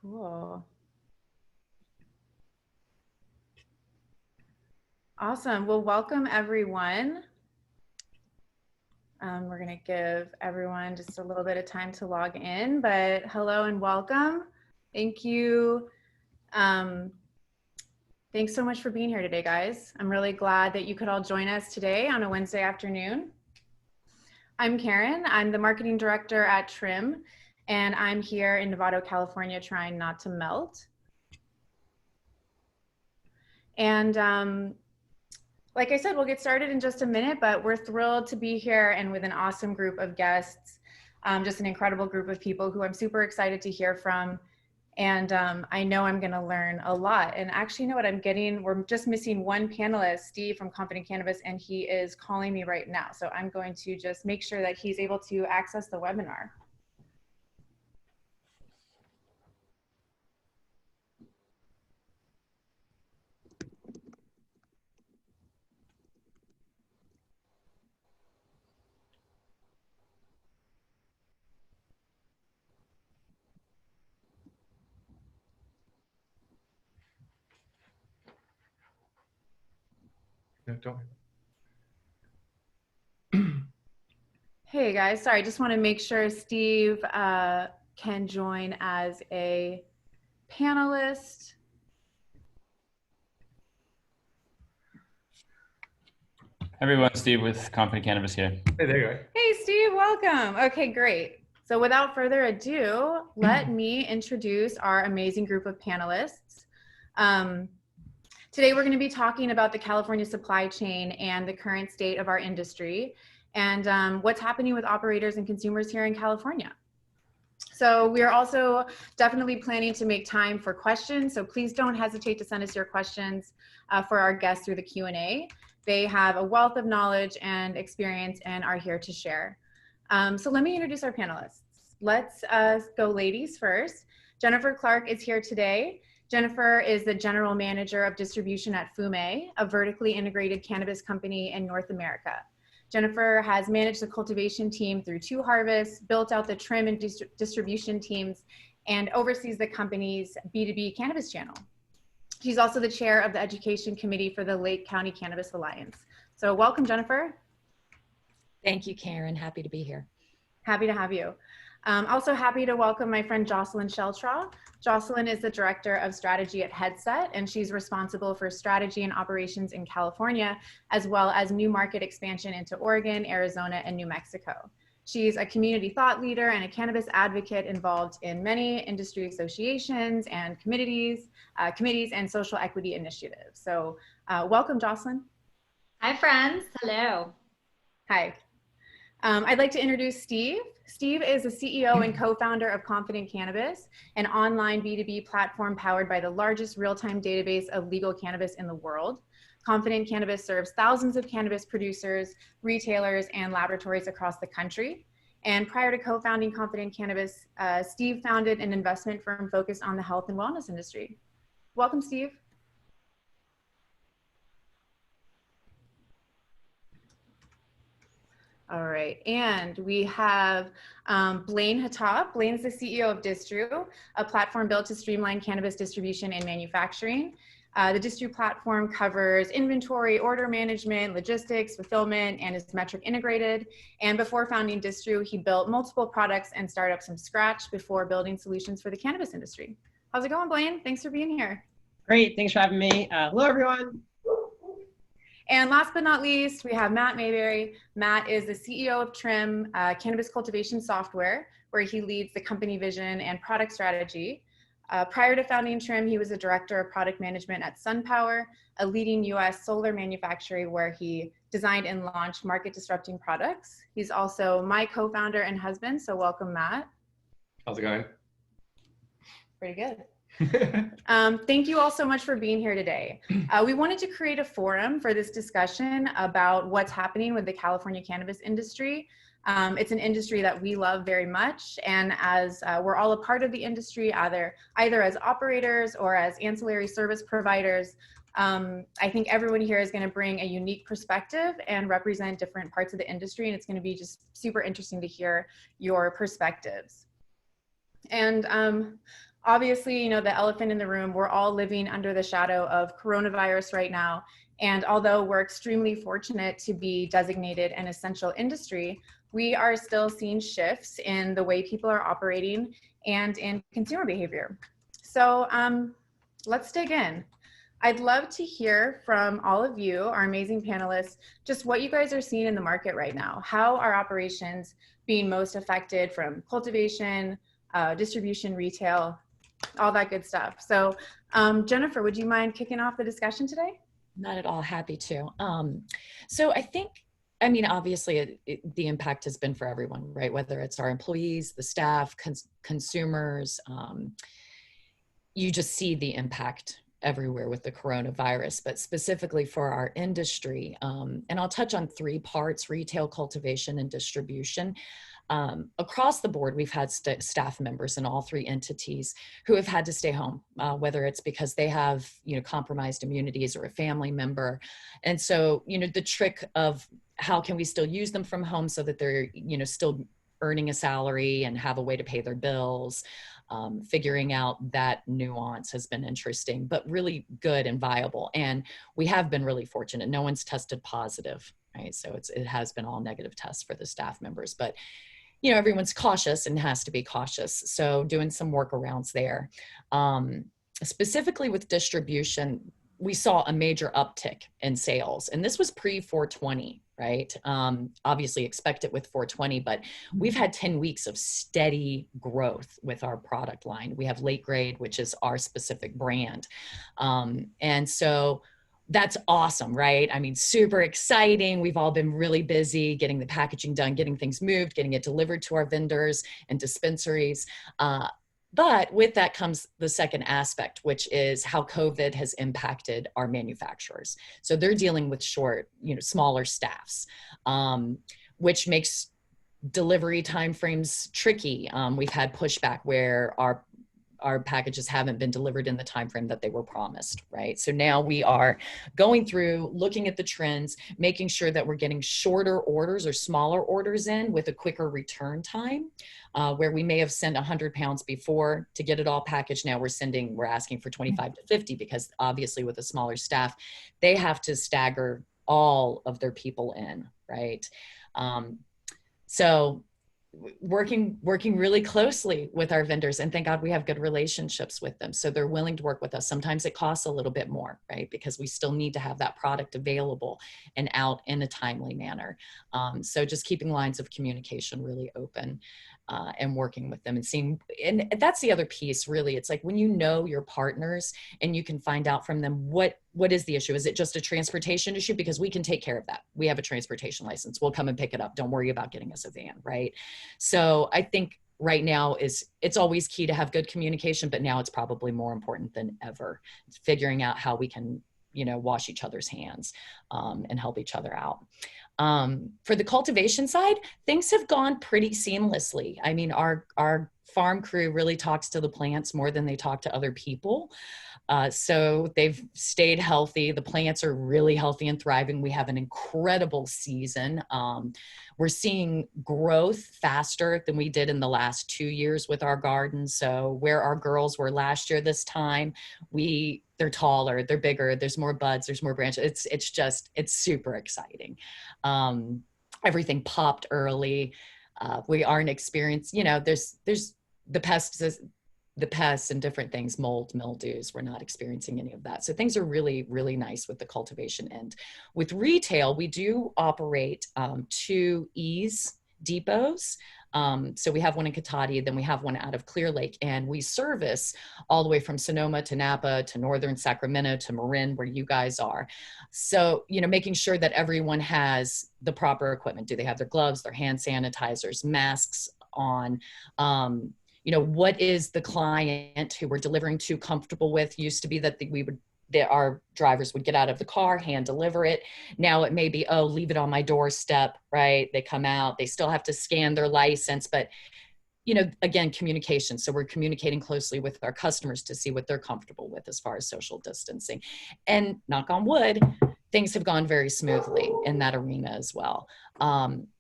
Cool. Awesome. Well, welcome everyone. We're going to give everyone just a little bit of time to log in, but hello and welcome. Thank you. Thanks so much for being here today, guys. I'm really glad that you could all join us today on a Wednesday afternoon. I'm Karen. I'm the marketing director at Trim, and I'm here in Novato, California, trying not to melt. And like I said, we'll get started in just a minute, but we're thrilled to be here and with an awesome group of guests, just an incredible group of people who I'm super excited to hear from. And I know I'm gonna learn a lot. And actually, you know what I'm getting? We're just missing one panelist, Steve from Confident Cannabis, and he is calling me right now. So I'm going to just make sure that he's able to access the webinar. No, don't. Hey guys, sorry, just want to make sure Steve can join as a panelist. Everyone, Steve with Confident Cannabis here. Hey, there you go. Hey Steve, welcome. Okay, great. So without further ado, let me introduce our amazing group of panelists. Today we're going to be talking about the California supply chain and the current state of our industry and what's happening with operators and consumers here in California. So we are also definitely planning to make time for questions. So please don't hesitate to send us your questions for our guests through the Q&A. They have a wealth of knowledge and experience and are here to share. So let me introduce our panelists. Let's go ladies first. Jennifer Clark is here today. Jennifer is the General Manager of Distribution at Fume, a vertically integrated cannabis company in North America. Jennifer has managed the cultivation team through 2 harvests, built out the trim and distribution teams, and oversees the company's B2B cannabis channel. She's also the chair of the education committee for the Lake County Cannabis Alliance. So welcome, Jennifer. Thank you, Karen. Happy to be here. Happy to have you. Also happy to welcome my friend Jocelyn Sheltraw. Jocelyn is the Director of Strategy at Headset, and she's responsible for strategy and operations in California, as well as new market expansion into Oregon, Arizona, and New Mexico. She's a community thought leader and a cannabis advocate involved in many industry associations and committees and social equity initiatives. So welcome, Jocelyn. Hi, friends. Hello. Hi. I'd like to introduce Steve. Steve is the CEO and co-founder of Confident Cannabis, an online B2B platform powered by the largest real-time database of legal cannabis in the world. Confident Cannabis serves thousands of cannabis producers, retailers, and laboratories across the country. And prior to co-founding Confident Cannabis, Steve founded an investment firm focused on the health and wellness industry. Welcome, Steve. All right, and we have Blaine Hattab. Blaine's the CEO of Distru, a platform built to streamline cannabis distribution and manufacturing. The Distru platform covers inventory, order management, logistics, fulfillment, and is metric integrated. And before founding Distru, he built multiple products and startups from scratch before building solutions for the cannabis industry. How's it going, Blaine? Thanks for being here. Great, thanks for having me. Hello, everyone. And last but not least, we have Matt Mayberry. Matt is the CEO of Trim, cannabis cultivation software, where he leads the company vision and product strategy. Prior to founding Trim, he was a director of product management at SunPower, a leading US solar manufacturer where he designed and launched market disrupting products. He's also my co-founder and husband, so welcome, Matt. How's it going? Pretty good. Thank you all so much for being here today. We wanted to create a forum for this discussion about what's happening with the California cannabis industry. It's an industry that we love very much, and as we're all a part of the industry, either as operators or as ancillary service providers, I think everyone here is going to bring a unique perspective and represent different parts of the industry, and it's going to be just super interesting to hear your perspectives. And obviously, the elephant in the room, we're all living under the shadow of coronavirus right now. And although we're extremely fortunate to be designated an essential industry, we are still seeing shifts in the way people are operating and in consumer behavior. So let's dig in. I'd love to hear from all of you, our amazing panelists, just what you guys are seeing in the market right now. How are operations being most affected from cultivation, distribution, retail, all that good stuff. So Jennifer, would you mind kicking off the discussion today? Not at all, happy to. So obviously the impact has been for everyone, right? Whether it's our employees, the staff, consumers, you just see the impact everywhere with the coronavirus, but specifically for our industry. And I'll touch on three parts: retail, cultivation, and distribution. Across the board, we've had staff members in all three entities who have had to stay home, whether it's because they have, compromised immunities or a family member. And so, the trick of how can we still use them from home so that they're, still earning a salary and have a way to pay their bills. Figuring out that nuance has been interesting, but really good and viable. And we have been really fortunate. No one's tested positive, right? So it has been all negative tests for the staff members, but everyone's cautious and has to be cautious. So doing some workarounds there. Specifically with distribution, we saw a major uptick in sales, and this was pre-420, right? Obviously expect it with 420, but we've had 10 weeks of steady growth with our product line. We have Late Grade, which is our specific brand. And so that's awesome, right? I mean, super exciting. We've all been really busy getting the packaging done, getting things moved, getting it delivered to our vendors and dispensaries. But with that comes the second aspect, which is how COVID has impacted our manufacturers. So they're dealing with smaller staffs, which makes delivery timeframes tricky. We've had pushback where our packages haven't been delivered in the time frame that they were promised, right? So now we are going through, looking at the trends, making sure that we're getting shorter orders or smaller orders in with a quicker return time, where we may have sent 100 pounds before to get it all packaged. Now we're asking for 25 to 50 because obviously with a smaller staff, they have to stagger all of their people in, right? So working really closely with our vendors, and thank God we have good relationships with them. So they're willing to work with us. Sometimes it costs a little bit more, right? Because we still need to have that product available and out in a timely manner. So just keeping lines of communication really open and working with them and seeing, and that's the other piece really. It's like when you know your partners and you can find out from them what is the issue. Is it just a transportation issue? Because we can take care of that. We have a transportation license. We'll come and pick it up. Don't worry about getting us a van, right? So I think right now it's always key to have good communication, but now it's probably more important than ever. It's figuring out how we can, wash each other's hands and help each other out. For the cultivation side, things have gone pretty seamlessly. I mean, our farm crew really talks to the plants more than they talk to other people. So they've stayed healthy. The plants are really healthy and thriving. We have an incredible season. We're seeing growth faster than we did in the last 2 years with our garden. So where our girls were last year this time, they're taller, they're bigger, there's more buds, there's more branches. It's super exciting. Everything popped early. We aren't experiencing, there's the pests and different things, mold, mildews. We're not experiencing any of that. So things are really, really nice with the cultivation end. With retail, we do operate 2 ease depots. So we have one in Cotati, then we have one out of Clear Lake, and we service all the way from Sonoma to Napa to Northern Sacramento to Marin, where you guys are. So, making sure that everyone has the proper equipment. Do they have their gloves, their hand sanitizers, masks on? What is the client who we're delivering to comfortable with? Used to be that our drivers would get out of the car, hand deliver it. Now it may be, leave it on my doorstep, right? They come out, they still have to scan their license, but again, communication. So we're communicating closely with our customers to see what they're comfortable with as far as social distancing. And knock on wood, things have gone very smoothly in that arena as well.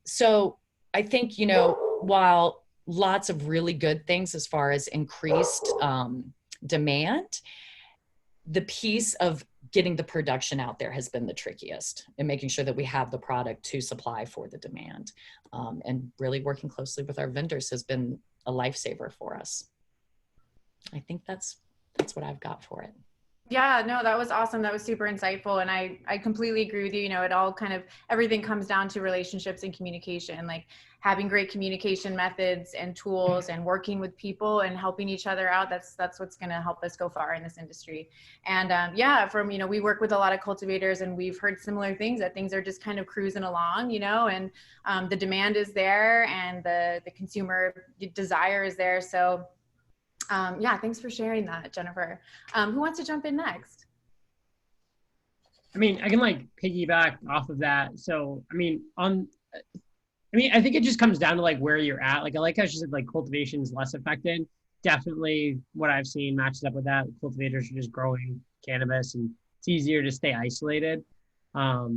So I think, while lots of really good things as far as increased demand. The piece of getting the production out there has been the trickiest, and making sure that we have the product to supply for the demand. And really working closely with our vendors has been a lifesaver for us. I think that's what I've got for it. Yeah, no, that was awesome. That was super insightful. And I completely agree with you. You know, it all kind of, everything comes down to relationships and communication, like having great communication methods and tools and working with people and helping each other out. That's what's going to help us go far in this industry. And yeah, you know, we work with a lot of cultivators, and we've heard similar things, that things are just kind of cruising along, you know, and the demand is there and the consumer desire is there. So yeah, thanks for sharing that, Jennifer. Who wants to jump in next? I mean, I can like piggyback off of that. So, I mean, I think it just comes down to like where you're at. Like, I like how she said like cultivation is less affected. Definitely what I've seen matches up with that. Cultivators are just growing cannabis, and it's easier to stay isolated. I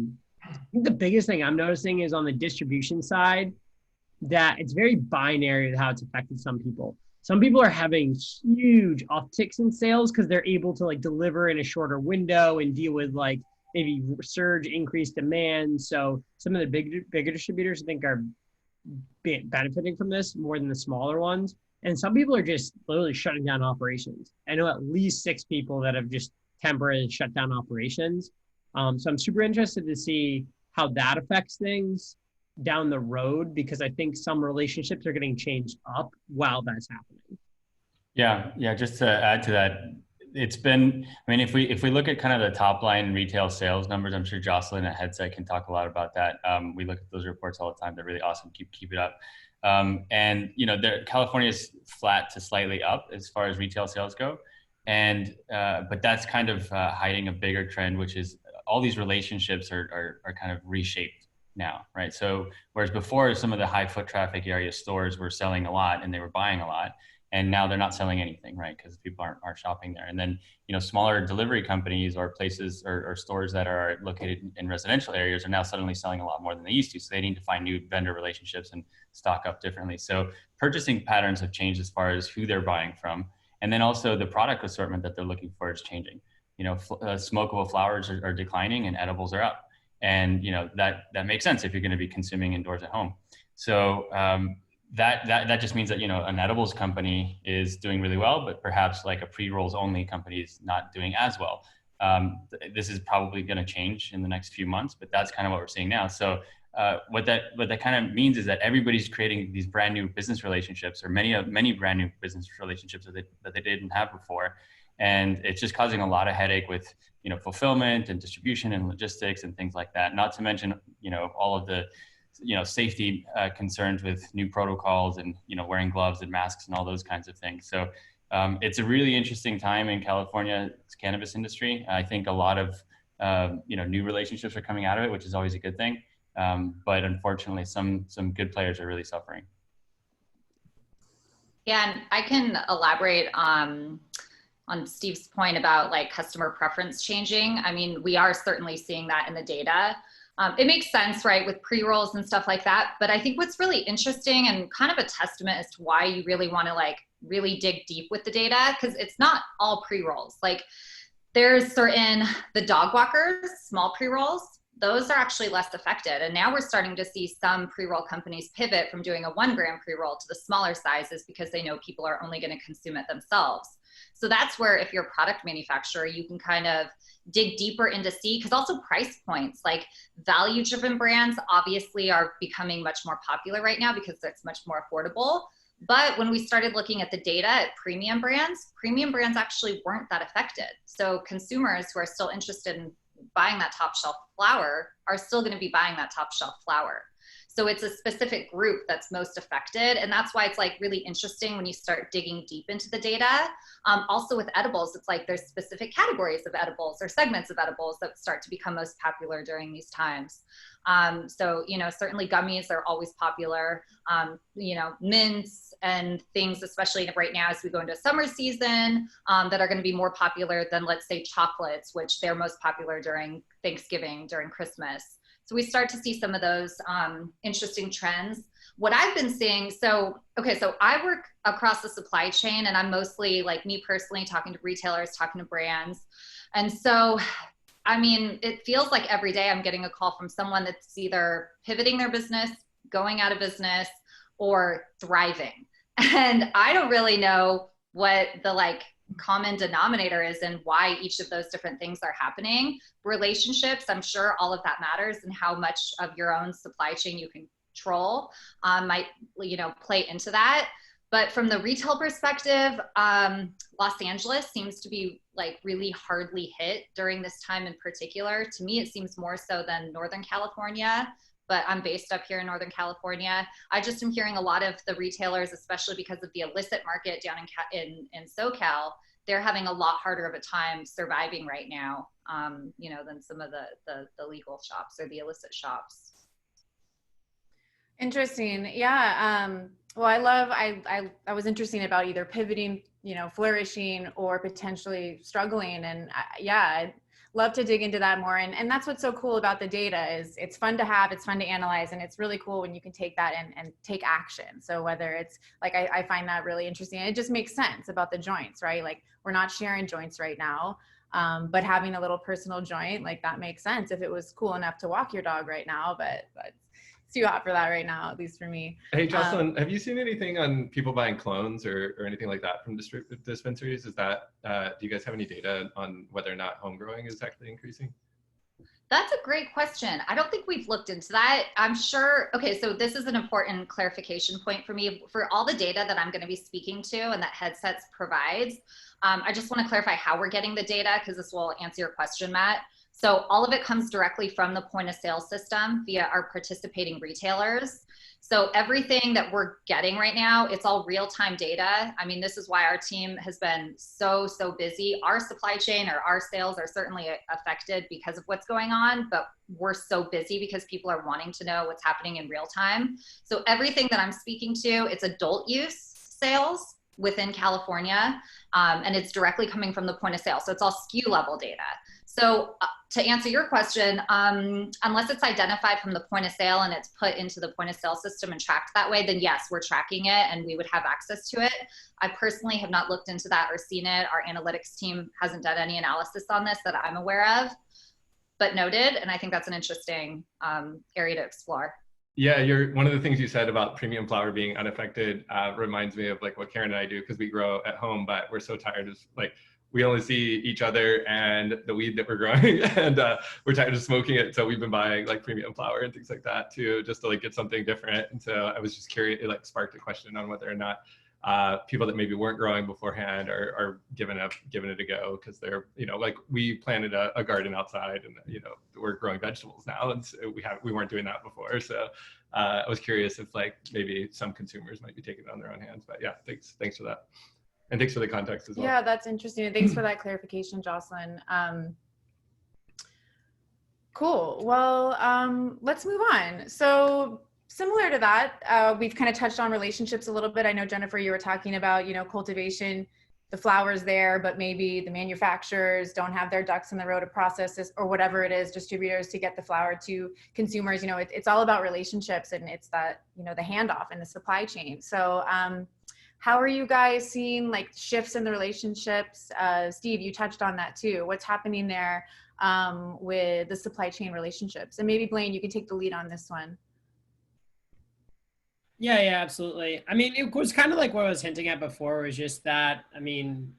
think the biggest thing I'm noticing is on the distribution side, that it's very binary with how it's affected some people. Some people are having huge upticks in sales because they're able to like deliver in a shorter window and deal with like maybe surge increased demand. So some of the bigger distributors I think are benefiting from this more than the smaller ones. And some people are just literally shutting down operations. I know at least 6 people that have just temporarily shut down operations. So I'm super interested to see how that affects things down the road, because I think some relationships are getting changed up while that's happening. Yeah. Just to add to that, it's been, I mean, if we look at kind of the top line retail sales numbers, I'm sure Jocelyn at Headset can talk a lot about that. We look at those reports all the time. They're really awesome. Keep it up. And you know, California is flat to slightly up as far as retail sales go. And, but that's kind of hiding a bigger trend, which is all these relationships are kind of reshaped now, right? So whereas before some of the high foot traffic area stores were selling a lot and they were buying a lot, and now they're not selling anything, right? Because people aren't shopping there. And then, you know, smaller delivery companies or places or stores that are located in residential areas are now suddenly selling a lot more than they used to. So they need to find new vendor relationships and stock up differently. So purchasing patterns have changed as far as who they're buying from. And then also the product assortment that they're looking for is changing. You know, smokable flowers are declining and edibles are up. And you know that makes sense if you're going to be consuming indoors at home. So that just means that, you know, an edibles company is doing really well, but perhaps like a pre-rolls only company is not doing as well. This is probably going to change in the next few months, but that's kind of what we're seeing now. So what that kind of means is that everybody's creating these brand new business relationships, or many brand new business relationships that they didn't have before. And it's just causing a lot of headache with, you know, fulfillment and distribution and logistics and things like that. Not to mention, you know, all of the, you know, safety concerns with new protocols and, you know, wearing gloves and masks and all those kinds of things. So it's a really interesting time in California's cannabis industry. I think a lot of, you know, new relationships are coming out of it, which is always a good thing. But unfortunately, some good players are really suffering. Yeah, and I can elaborate on Steve's point about like customer preference changing. I mean, we are certainly seeing that in the data. It makes sense, right, with pre-rolls and stuff like that. But I think what's really interesting and kind of a testament as to why you really want to like really dig deep with the data, because it's not all pre-rolls. Like there's the dog walkers, small pre-rolls, those are actually less affected. And now we're starting to see some pre-roll companies pivot from doing a 1 gram pre-roll to the smaller sizes because they know people are only going to consume it themselves. So that's where, if you're a product manufacturer, you can kind of dig deeper into because also price points, like value driven brands obviously are becoming much more popular right now because it's much more affordable. But when we started looking at the data at premium brands actually weren't that affected. So consumers who are still interested in buying that top shelf flower are still going to be buying that top shelf flower. So it's a specific group that's most affected. And that's why it's like really interesting when you start digging deep into the data. Also with edibles, it's like there's specific categories of edibles or segments of edibles that start to become most popular during these times. So, you know, certainly gummies are always popular, you know, mints and things, especially right now as we go into summer season, that are going to be more popular than, let's say, chocolates, which they're most popular during Thanksgiving, during Christmas. So we start to see some of those interesting trends. What I've been seeing, so I work across the supply chain, and I'm mostly, like, me personally, talking to retailers, talking to brands. And so, I mean, it feels like every day I'm getting a call from someone that's either pivoting their business, going out of business, or thriving. And I don't really know what the, like, common denominator is and why each of those different things are happening. Relationships, I'm sure all of that matters, and how much of your own supply chain you can control might, you know, play into that. But from the retail perspective, Los Angeles seems to be, like, really hardly hit during this time in particular. To me, it seems more so than Northern California, but I'm based up here in Northern California. I just am hearing a lot of the retailers, especially because of the illicit market down in SoCal, they're having a lot harder of a time surviving right now, you know, than some of the legal shops or the illicit shops. Interesting. Yeah. Well, I was interesting about either pivoting, you know, flourishing, or potentially struggling. And yeah, I'd love to dig into that more. And that's what's so cool about the data is it's fun to have, it's fun to analyze, and it's really cool when you can take that and take action. So whether it's like, I find that really interesting. It just makes sense about the joints, right? Like, we're not sharing joints right now. But having a little personal joint, like, that makes sense if it was cool enough to walk your dog right now, but it's too hot for that right now, at least for me. Hey, Jocelyn, have you seen anything on people buying clones or anything like that from dispensaries? Is that, do you guys have any data on whether or not home growing is actually increasing? That's a great question. I don't think we've looked into that. I'm sure. Okay, so this is an important clarification point for me. For all the data that I'm going to be speaking to and that Headsets provides, I just want to clarify how we're getting the data, because this will answer your question, Matt. So all of it comes directly from the point of sale system via our participating retailers. So everything that we're getting right now, it's all real-time data. I mean, this is why our team has been so busy. Our supply chain or our sales are certainly affected because of what's going on, but we're so busy because people are wanting to know what's happening in real time. So everything that I'm speaking to, it's adult use sales within California, and it's directly coming from the point of sale. So it's all SKU level data. So to answer your question, unless it's identified from the point of sale and it's put into the point of sale system and tracked that way, then yes, we're tracking it and we would have access to it. I personally have not looked into that or seen it. Our analytics team hasn't done any analysis on this that I'm aware of, but noted. And I think that's an interesting area to explore. Yeah, one of the things you said about premium flower being unaffected reminds me of, like, what Karen and I do, because we grow at home, but we're so tired of, like, we only see each other and the weed that we're growing, and we're tired of smoking it. So we've been buying, like, premium flower and things like that too, just to, like, get something different. And so I was just curious, it, like, sparked a question on whether or not people that maybe weren't growing beforehand are giving it a go, because they're, you know, like, we planted a garden outside, and, you know, we're growing vegetables now, and so we weren't doing that before. So I was curious if, like, maybe some consumers might be taking it on their own hands. But yeah, thanks for that. And thanks for the context as well. Yeah, that's interesting. And thanks for that clarification, Jocelyn. Cool. Well, let's move on. So similar to that, we've kind of touched on relationships a little bit. I know, Jennifer, you were talking about, you know, cultivation, the flowers there, but maybe the manufacturers don't have their ducks in the row to process this, or whatever it is, distributors to get the flower to consumers. You know, it's all about relationships, and it's that, you know, the handoff in the supply chain. So how are you guys seeing, like, shifts in the relationships? Steve, you touched on that too. What's happening there with the supply chain relationships? And maybe Blaine, you can take the lead on this one. Yeah, absolutely. I mean, it was kind of like what I was hinting at before, was just that, I mean,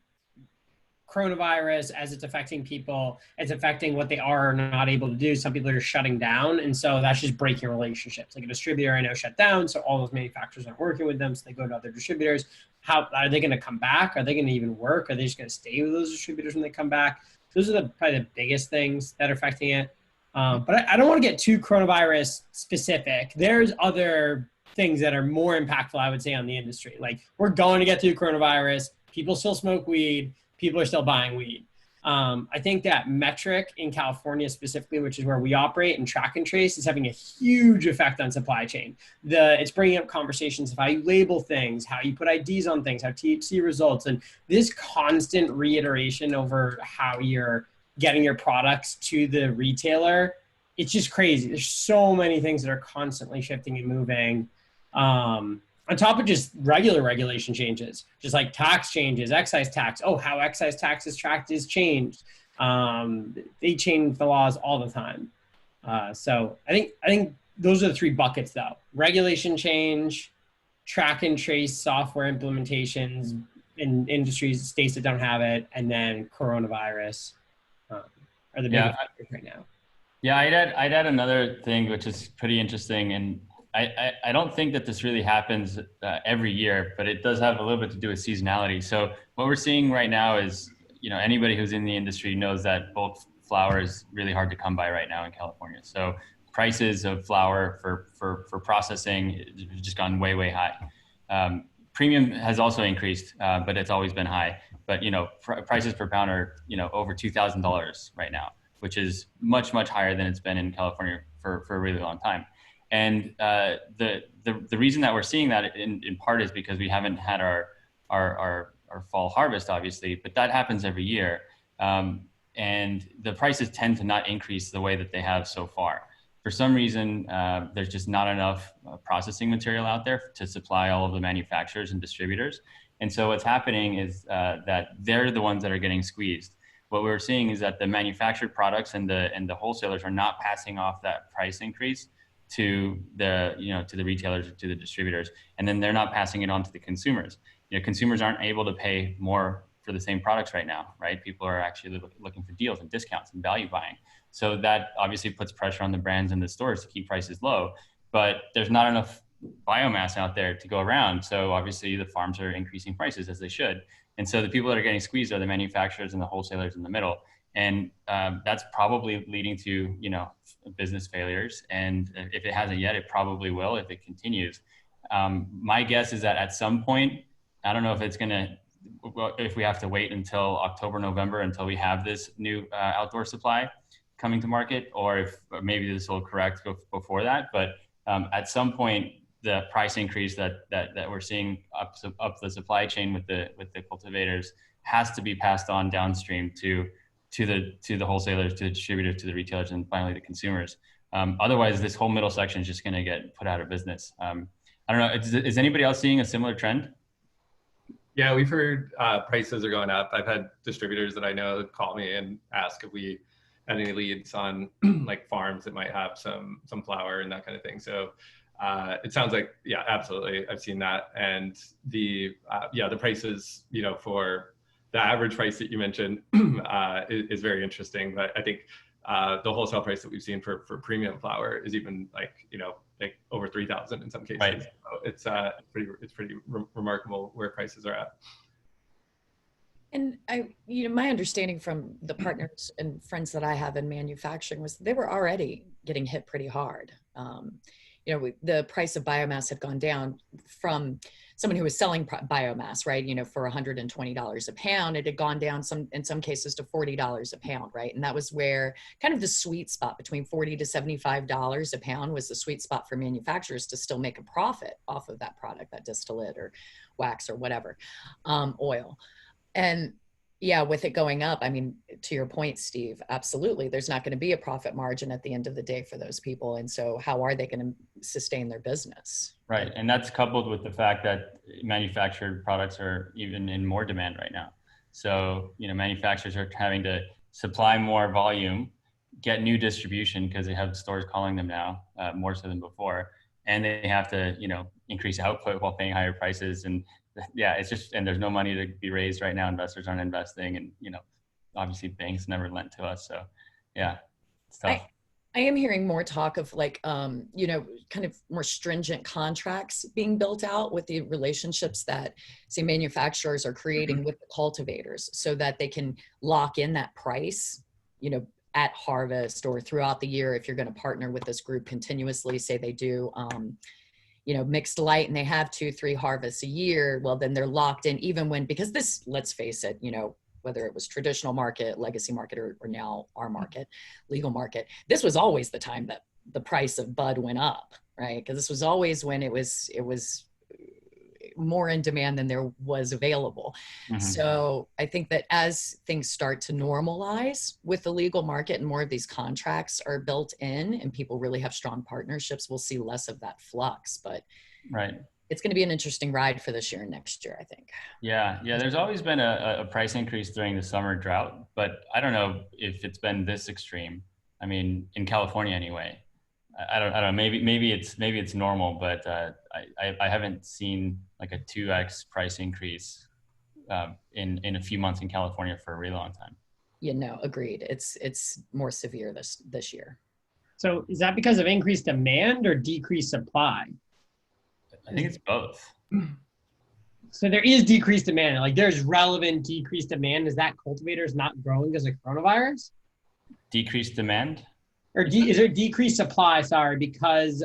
coronavirus, as it's affecting people, it's affecting what they are or not able to do. Some people are shutting down, and so that's just breaking relationships. Like, a distributor I know shut down, so all those manufacturers aren't working with them, so they go to other distributors. How are they going to come back? Are they going to even work? Are they just going to stay with those distributors when they come back? Those are probably the biggest things that are affecting it. But I don't want to get too coronavirus specific. There's other things that are more impactful, I would say, on the industry. Like, we're going to get through coronavirus. People still smoke weed. People are still buying weed. I think that metric in California specifically, which is where we operate, and track and trace, is having a huge effect on supply chain. It's bringing up conversations of how you label things, how you put IDs on things, how THC results, and this constant reiteration over how you're getting your products to the retailer it's just crazy. There's so many things that are constantly shifting and moving. On top of just regular regulation changes, just like tax changes, excise tax. Oh, how excise tax is tracked is changed. They change the laws all the time. So I think those are the three buckets though: regulation change, track and trace software implementations in industries, states that don't have it, and then coronavirus are the biggest factors right now. Yeah, I'd add another thing which is pretty interesting, and I don't think that this really happens every year, but it does have a little bit to do with seasonality. So what we're seeing right now is, anybody who's in the industry knows that bulk flower is really hard to come by right now in California. So prices of flower for processing have just gone way, way high. Premium has also increased, but it's always been high. But prices per pound are over $2,000 right now, which is much, much higher than it's been in California for a really long time. And the reason that we're seeing that in part is because we haven't had our fall harvest, obviously, but that happens every year. And the prices tend to not increase the way that they have so far. For some reason, there's just not enough processing material out there to supply all of the manufacturers and distributors. And so what's happening is that they're the ones that are getting squeezed. What we're seeing is that the manufactured products and the wholesalers are not passing off that price increase to the to the retailers or to the distributors, and then they're not passing it on to the consumers. Consumers aren't able to pay more for the same products right now, right? People are actually looking for deals and discounts and value buying. So that obviously puts pressure on the brands and the stores to keep prices low, but there's not enough biomass out there to go around. So obviously the farms are increasing prices, as they should. And so the people that are getting squeezed are the manufacturers and the wholesalers in the middle. And that's probably leading to, business failures. And if it hasn't yet, it probably will if it continues. My guess is that at some point, I don't know if it's if we have to wait until October, November, until we have this new outdoor supply coming to market, or if maybe this will correct before that. But at some point, the price increase that we're seeing up the supply chain with the cultivators has to be passed on downstream to the wholesalers, to the distributors, to the retailers, and finally the consumers. Otherwise, this whole middle section is just going to get put out of business. I don't know. Is anybody else seeing a similar trend? Yeah, we've heard prices are going up. I've had distributors that I know call me and ask if we had any leads on like farms that might have some flower and that kind of thing. So it sounds like, yeah, absolutely. I've seen that. And the prices, for the average price that you mentioned is very interesting. But I think the wholesale price that we've seen for premium flower is even like over 3,000 in some cases. Right. So it's pretty remarkable where prices are at. And my understanding from the partners and friends that I have in manufacturing was they were already getting hit pretty hard. The price of biomass had gone down from someone who was selling biomass, right? For $120 a pound, it had gone down in some cases to $40 a pound, right? And that was where kind of the sweet spot between $40 to $75 a pound was the sweet spot for manufacturers to still make a profit off of that product, that distillate or wax or whatever, oil. And yeah, with it going up, I mean, to your point, Steve, absolutely. There's not going to be a profit margin at the end of the day for those people. And so how are they going to sustain their business? Right. And that's coupled with the fact that manufactured products are even in more demand right now. So, manufacturers are having to supply more volume, get new distribution because they have stores calling them now, more so than before. And they have to, increase output while paying higher prices. And yeah, it's just, and there's no money to be raised right now. Investors aren't investing, and obviously banks never lent to us. So yeah, it's tough. I am hearing more talk of like, kind of more stringent contracts being built out with the relationships that, say, manufacturers are creating with the cultivators so that they can lock in that price, at harvest or throughout the year. If you're going to partner with this group continuously, say they do, mixed light and they have 2-3 harvests a year, well, then they're locked in even when, because this, let's face it, whether it was traditional market, legacy market, or now our market, legal market, this was always the time that the price of bud went up, right? Because this was always when it was more in demand than there was available. Mhm. So I think that as things start to normalize with the legal market and more of these contracts are built in and people really have strong partnerships, we'll see less of that flux. But Right. it's going to be an interesting ride for this year and next year, I think. Yeah. There's always been a price increase during the summer drought, but I don't know if it's been this extreme. I mean, in California anyway. I don't know. Maybe it's normal, but I haven't seen like a 2x price increase in a few months in California for a really long time. Yeah, no, agreed. It's more severe this year. So is that because of increased demand or decreased supply? I think it's both. So there is decreased demand. Like there's relevant decreased demand. Is that cultivators not growing because of coronavirus? Decreased demand? Or is there decreased supply, sorry, because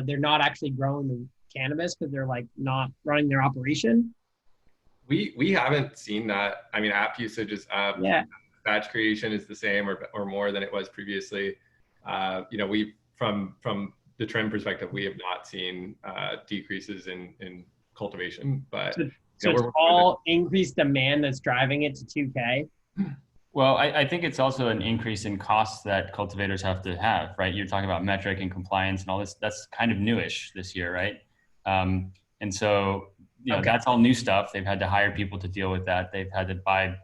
they're not actually growing the cannabis because they're like not running their operation? We haven't seen that. I mean, app usage is up. Yeah. Batch creation is the same or more than it was previously. We from the trend perspective, we have not seen decreases in cultivation, but So it's all increased demand that's driving it to 2K. Well, I think it's also an increase in costs that cultivators have to have, right? You're talking about metric and compliance and all this. That's kind of newish this year, right? And so, that's all new stuff. They've had to hire people to deal with that. They've had to buy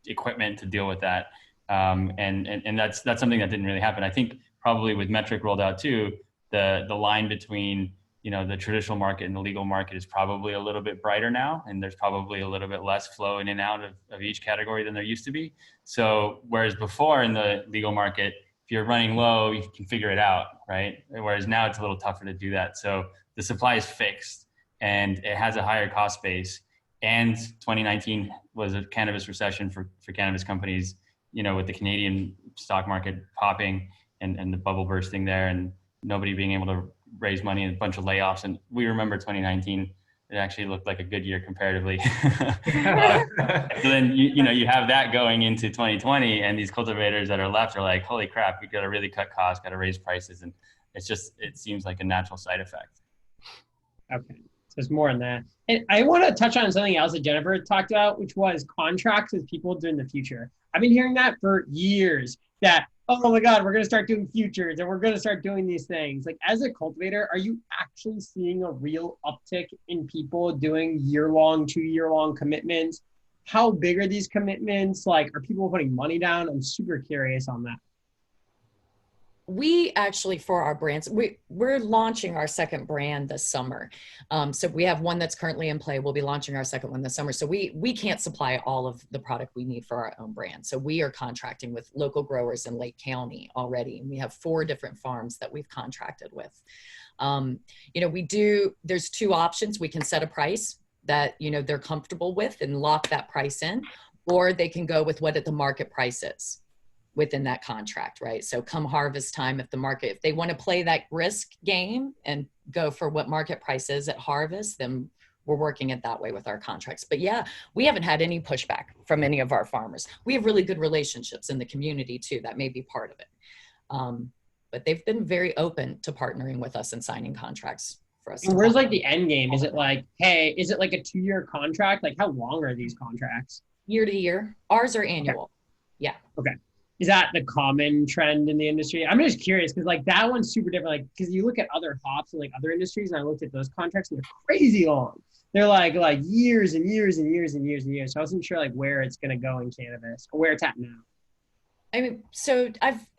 equipment to deal with that. And that's something that didn't really happen. I think probably with metric rolled out too, the line between the traditional market and the legal market is probably a little bit brighter now, and there's probably a little bit less flow in and out of each category than there used to be. So whereas before in the legal market, if you're running low, you can figure it out, right? Whereas now it's a little tougher to do that. So the supply is fixed and it has a higher cost base. And 2019 was a cannabis recession for cannabis companies, with the Canadian stock market popping and the bubble bursting there and nobody being able to raise money and a bunch of layoffs. And we remember 2019, it actually looked like a good year comparatively. So then, you have that going into 2020 and these cultivators that are left are like, holy crap, we got to really cut costs, got to raise prices. And it seems like a natural side effect. Okay. So there's more on that. And I want to touch on something else that Jennifer talked about, which was contracts with people during the future. I've been hearing that for years that, oh my God, we're going to start doing futures and we're going to start doing these things. Like as a cultivator, are you actually seeing a real uptick in people doing year-long, 2-year-long commitments? How big are these commitments? Like, are people putting money down? I'm super curious on that. We actually, for our brands, we're launching our second brand this summer. So we have one that's currently in play. We'll be launching our second one this summer. So we can't supply all of the product we need for our own brand. So we are contracting with local growers in Lake County already. And we have 4 different farms that we've contracted with. There's 2 options. We can set a price that, they're comfortable with and lock that price in, or they can go with what the market price is within that contract, right? So come harvest time, if they want to play that risk game and go for what market price is at harvest, then we're working it that way with our contracts. But yeah, we haven't had any pushback from any of our farmers. We have really good relationships in the community too. That may be part of it. But they've been very open to partnering with us and signing contracts for us. And where's like the end game? Is it like, hey, is it like a 2-year contract? Like how long are these contracts? Year to year. Ours are annual. Okay. Yeah. Okay. Is that the common trend in the industry? I'm just curious because like that one's super different. Like, because you look at other hops and like other industries, and I looked at those contracts and they're crazy long. They're like years and years and years and years and years. So I wasn't sure like where it's gonna go in cannabis or where it's at now. I mean, so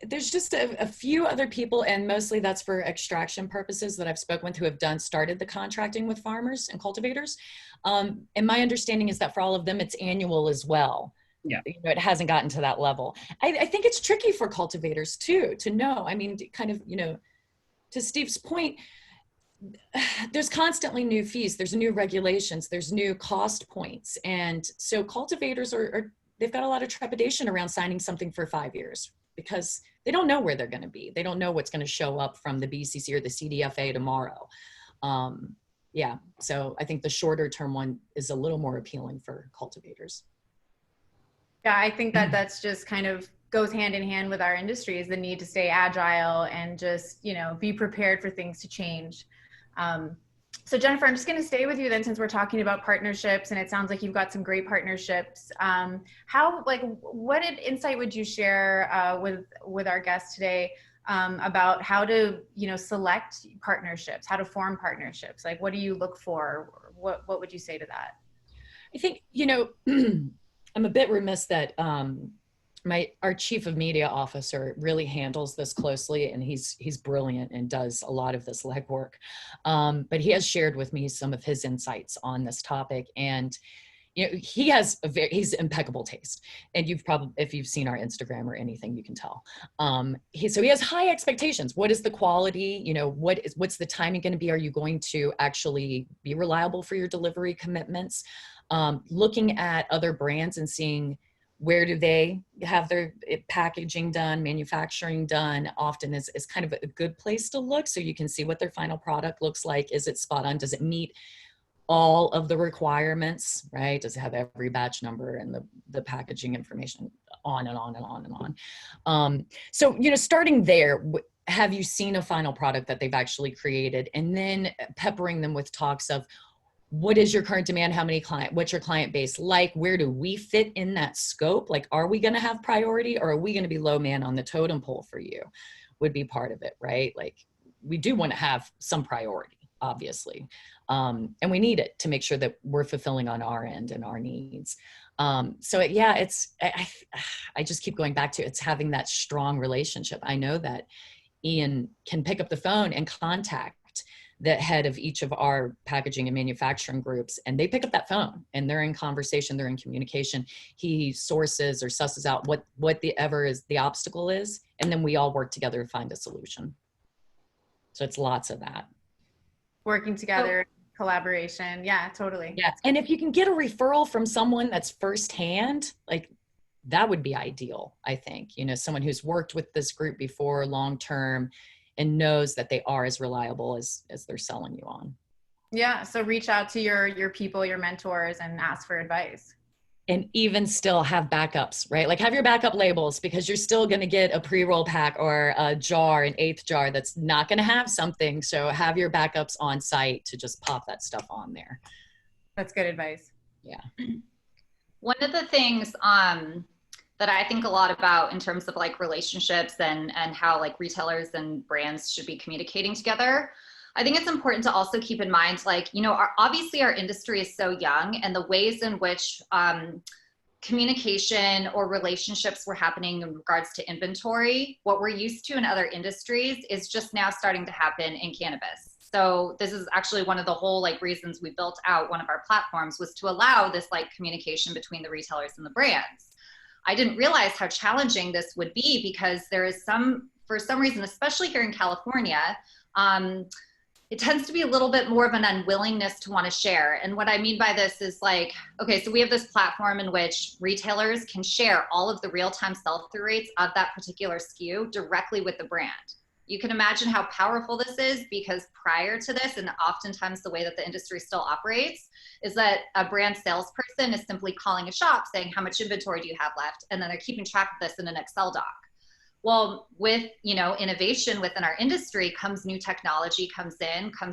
there's just a few other people, and mostly that's for extraction purposes that I've spoken with who have started the contracting with farmers and cultivators. And my understanding is that for all of them, it's annual as well. Yeah. It hasn't gotten to that level. I think it's tricky for cultivators too, to know. I mean, kind of, to Steve's point, there's constantly new fees, there's new regulations, there's new cost points. And so cultivators they've got a lot of trepidation around signing something for 5 years because they don't know where they're going to be. They don't know what's going to show up from the BCC or the CDFA tomorrow. Yeah. So I think the shorter term one is a little more appealing for cultivators. Yeah, I think that's just kind of goes hand in hand with our industry is the need to stay agile and just, be prepared for things to change. So Jennifer, I'm just going to stay with you then, since we're talking about partnerships, and it sounds like you've got some great partnerships. What insight would you share with our guests today about how to, select partnerships, how to form partnerships? Like, what do you look for? What would you say to that? I think, I'm a bit remiss that our chief of media officer really handles this closely, and he's brilliant and does a lot of this legwork. But he has shared with me some of his insights on this topic, and he has he's impeccable taste, and if you've seen our Instagram or anything, you can tell. So he has high expectations. What is the quality? What's the timing going to be? Are you going to actually be reliable for your delivery commitments? Looking at other brands and seeing where do they have their packaging done, manufacturing done, often is kind of a good place to look, so you can see what their final product looks like. Is it spot on? Does it meet all of the requirements, right? Does it have every batch number and the packaging information, on and on and on and on. So, starting there, have you seen a final product that they've actually created? And then peppering them with talks of, what is your current demand? What's your client base like? Where do we fit in that scope? Like, are we going to have priority, or are we going to be low man on the totem pole for you? Would be part of it, right? Like, we do want to have some priority, obviously. And we need it to make sure that we're fulfilling on our end and our needs. I just keep going back to, it's having that strong relationship. I know that Ian can pick up the phone and contact the head of each of our packaging and manufacturing groups, and they pick up that phone and they're in conversation, they're in communication. He sources or susses out what the obstacle is, and then we all work together to find a solution. So it's lots of that. Working together, collaboration. Yeah, totally. Yeah. And if you can get a referral from someone that's firsthand, like, that would be ideal, I think. Someone who's worked with this group before long-term and knows that they are as reliable as they're selling you on. Yeah. So reach out to your people, your mentors, and ask for advice. And even still have backups, right? Like, have your backup labels, because you're still going to get a pre-roll pack or a jar, an eighth jar that's not going to have something. So have your backups on site to just pop that stuff on there. That's good advice. Yeah. One of the things that I think a lot about in terms of like relationships and how like retailers and brands should be communicating together, I think it's important to also keep in mind, like, obviously our industry is so young, and the ways in which communication or relationships were happening in regards to inventory, what we're used to in other industries, is just now starting to happen in cannabis. So this is actually one of the whole like reasons we built out one of our platforms, was to allow this like communication between the retailers and the brands. I didn't realize how challenging this would be, because there is for some reason, especially here in California, it tends to be a little bit more of an unwillingness to want to share. And what I mean by this is like, okay, so we have this platform in which retailers can share all of the real-time sell-through rates of that particular SKU directly with the brand. You can imagine how powerful this is, because prior to this, and oftentimes the way that the industry still operates, is that a brand salesperson is simply calling a shop saying, how much inventory do you have left? And then they're keeping track of this in an Excel doc. Well, with innovation within our industry comes new technology, comes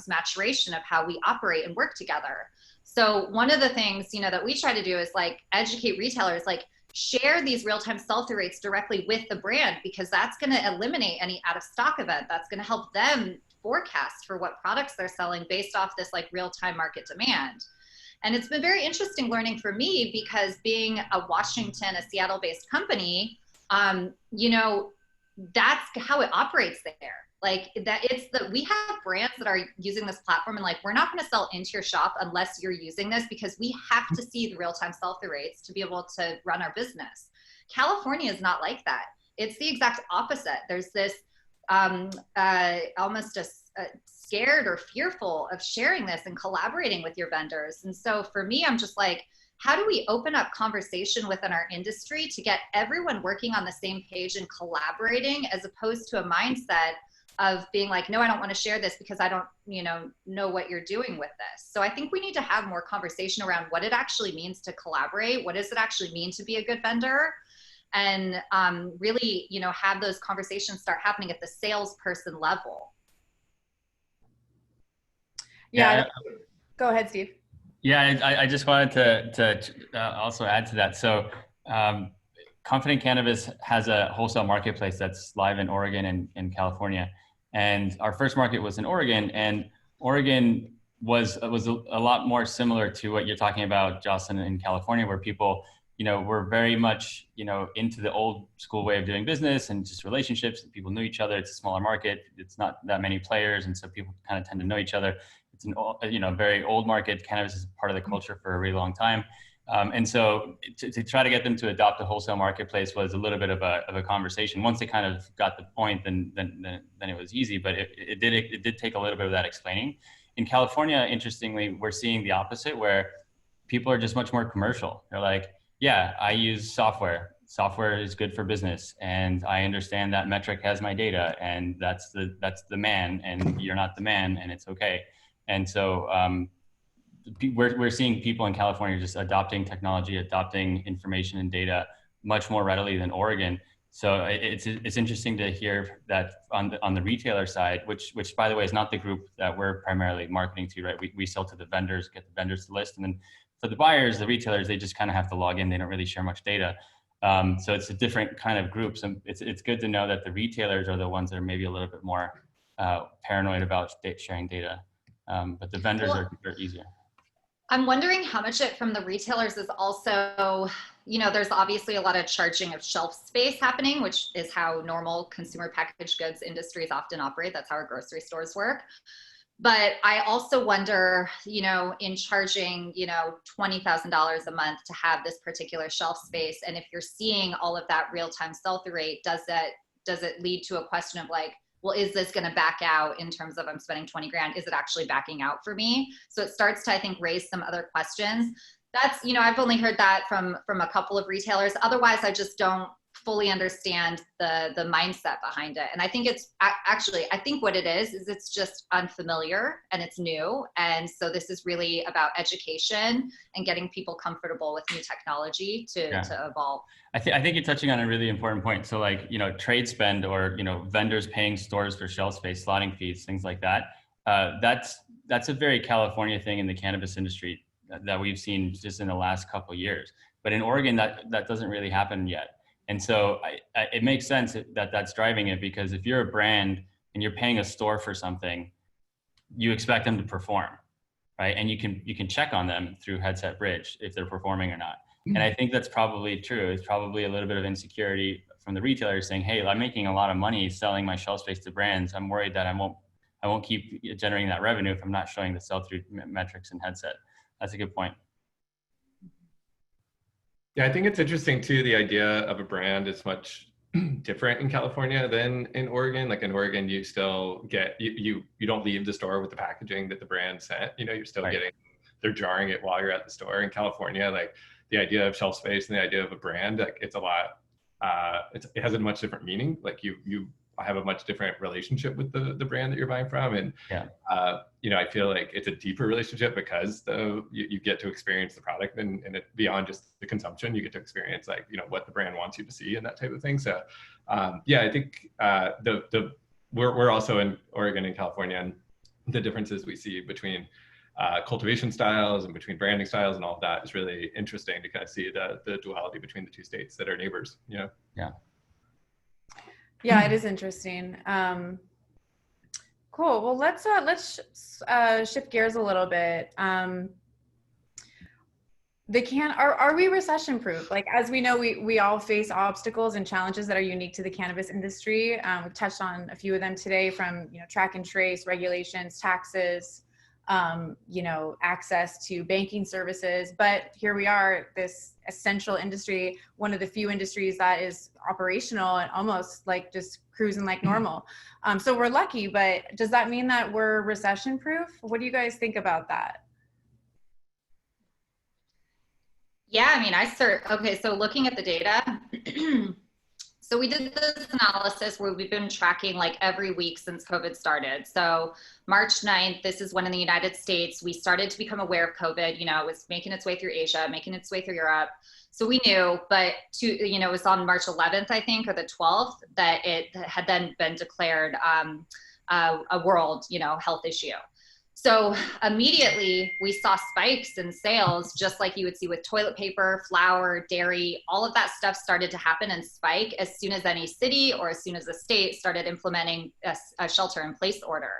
maturation of how we operate and work together. So one of the things that we try to do is like educate retailers, like, share these real-time sell-through rates directly with the brand, because that's going to eliminate any out-of-stock event. That's going to help them forecast for what products they're selling based off this like real-time market demand. And it's been very interesting learning for me, because being a Seattle-based company, that's how it operates there. Like that, we have brands that are using this platform, and like, we're not going to sell into your shop unless you're using this, because we have to see the real-time sell-through rates to be able to run our business. California is not like that. It's the exact opposite. There's this almost a scared or fearful of sharing this and collaborating with your vendors. And so for me, I'm just like, how do we open up conversation within our industry to get everyone working on the same page and collaborating, as opposed to a mindset of being like, no, I don't want to share this because I don't, know what you're doing with this. So I think we need to have more conversation around what it actually means to collaborate. What does it actually mean to be a good vendor? And really, have those conversations start happening at the salesperson level. Yeah. Go ahead, Steve. Yeah, I just wanted to also add to that. So, Confident Cannabis has a wholesale marketplace that's live in Oregon and California. And our first market was in Oregon, and Oregon was a lot more similar to what you're talking about, Jocelyn, in California, where people, were very much, into the old school way of doing business and just relationships. People knew each other. It's a smaller market. It's not that many players, and so people kind of tend to know each other. It's an very old market. Cannabis is part of the culture for a really long time. And so to try to get them to adopt a wholesale marketplace was a little bit of a conversation. Once they kind of got the point, then it was easy, but it did take a little bit of that explaining. In California, interestingly, we're seeing the opposite, where people are just much more commercial. They're like, yeah, I use software. Software is good for business, and I understand that Metric has my data, and that's the man, and you're not the man, and it's okay. And so we're seeing people in California just adopting technology, adopting information and data much more readily than Oregon. So it's interesting to hear that on the retailer side, which by the way is not the group that we're primarily marketing to, right? We sell to the vendors, get the vendors to list, and then for the buyers, the retailers, they just kind of have to log in. They don't really share much data. So it's a different kind of group. So it's good to know that the retailers are the ones that are maybe a little bit more paranoid about sharing data. But the vendors are easier. I'm wondering how much from the retailers is also, there's obviously a lot of charging of shelf space happening, which is how normal consumer packaged goods industries often operate. That's how our grocery stores work. But I also wonder, in charging, $20,000 a month to have this particular shelf space, and if you're seeing all of that real-time sell-through rate, does it lead to a question of like, well, is this going to back out in terms of I'm spending 20 grand? Is it actually backing out for me? So it starts to, I think, raise some other questions. That's, I've only heard that from a couple of retailers. Otherwise, I just don't fully understand the mindset behind it. And I think it's actually, I think what it is it's just unfamiliar and it's new. And so this is really about education and getting people comfortable with new technology to evolve. I think you're touching on a really important point. So like, trade spend or, vendors paying stores for shelf space, slotting fees, things like that. That's a very California thing in the cannabis industry that we've seen just in the last couple of years. But in Oregon, that doesn't really happen yet. And so it makes sense that that's driving it, because if you're a brand and you're paying a store for something, you expect them to perform, right? And you can check on them through Headset Bridge if they're performing or not. And I think that's probably true. It's probably a little bit of insecurity from the retailers saying, hey, I'm making a lot of money selling my shelf space to brands. I'm worried that I won't keep generating that revenue if I'm not showing the sell-through metrics in Headset. That's a good point. Yeah, I think it's interesting too. The idea of a brand is much different in California than in Oregon. Like in Oregon, you still get, you don't leave the store with the packaging that the brand sent. You're still right. getting, they're jarring it while you're at the store. In California, like the idea of shelf space and the idea of a brand, like it's a lot, it has a much different meaning. Like you have a much different relationship with the brand that you're buying from. And, I feel like it's a deeper relationship because you get to experience the product and it, beyond just the consumption, you get to experience like, what the brand wants you to see and that type of thing. So I think we're also in Oregon and California, and the differences we see between cultivation styles and between branding styles and all of that is really interesting to kind of see the duality between the two states that are neighbors, Yeah. Yeah, it is interesting. Cool. Well, let's shift gears a little bit. Are we recession proof? Like, as we know, we all face obstacles and challenges that are unique to the cannabis industry. We've touched on a few of them today, from track and trace, regulations, taxes, access to banking services. But here we are, this essential industry, one of the few industries that is operational and almost like just cruising like normal. So we're lucky, but does that mean that we're recession proof? What do you guys think about that? Yeah, I mean, okay, so looking at the data, so we did this analysis where we've been tracking like every week since COVID started. So March 9th, this is when in the United States, we started to become aware of COVID. It was making its way through Asia, making its way through Europe. So we knew, but it was on March 11th, I think, or the 12th, that it had then been declared a world, health issue. So immediately we saw spikes in sales, just like you would see with toilet paper, flour, dairy, all of that stuff started to happen and spike as soon as any city or as soon as the state started implementing a shelter in place order.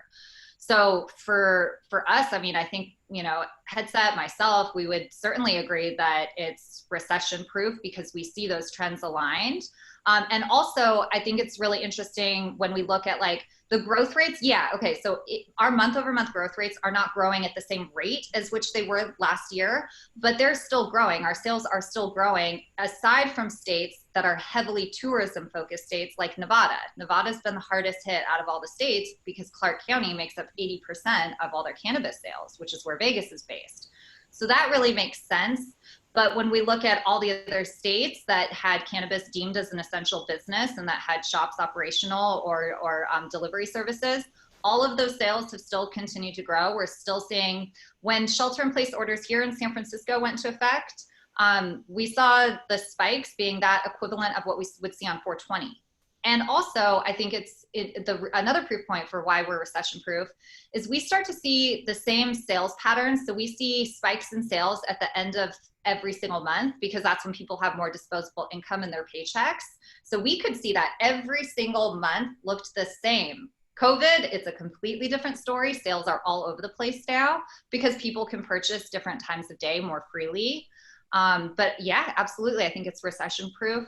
So for us, I mean, I think, you know, Headset, myself, we would certainly agree that it's recession proof because we see those trends aligned. And also, I think it's really interesting when we look at like the growth rates. Yeah, okay, so our month over month growth rates are not growing at the same rate as which they were last year, but they're still growing. Our sales are still growing, aside from states that are heavily tourism focused states like Nevada. Nevada's been the hardest hit out of all the states because Clark County makes up 80% of all their cannabis sales, which is where Vegas is based. So that really makes sense. But when we look at all the other states that had cannabis deemed as an essential business and that had shops operational or delivery services, all of those sales have still continued to grow. We're still seeing when shelter in place orders here in San Francisco went into effect, we saw the spikes being that equivalent of what we would see on 420. And also, I think another proof point for why we're recession proof is we start to see the same sales patterns. So we see spikes in sales at the end of every single month because that's when people have more disposable income in their paychecks. So we could see that every single month looked the same. COVID, it's a completely different story. Sales are all over the place now because people can purchase different times of day more freely. But yeah, absolutely. I think it's recession proof,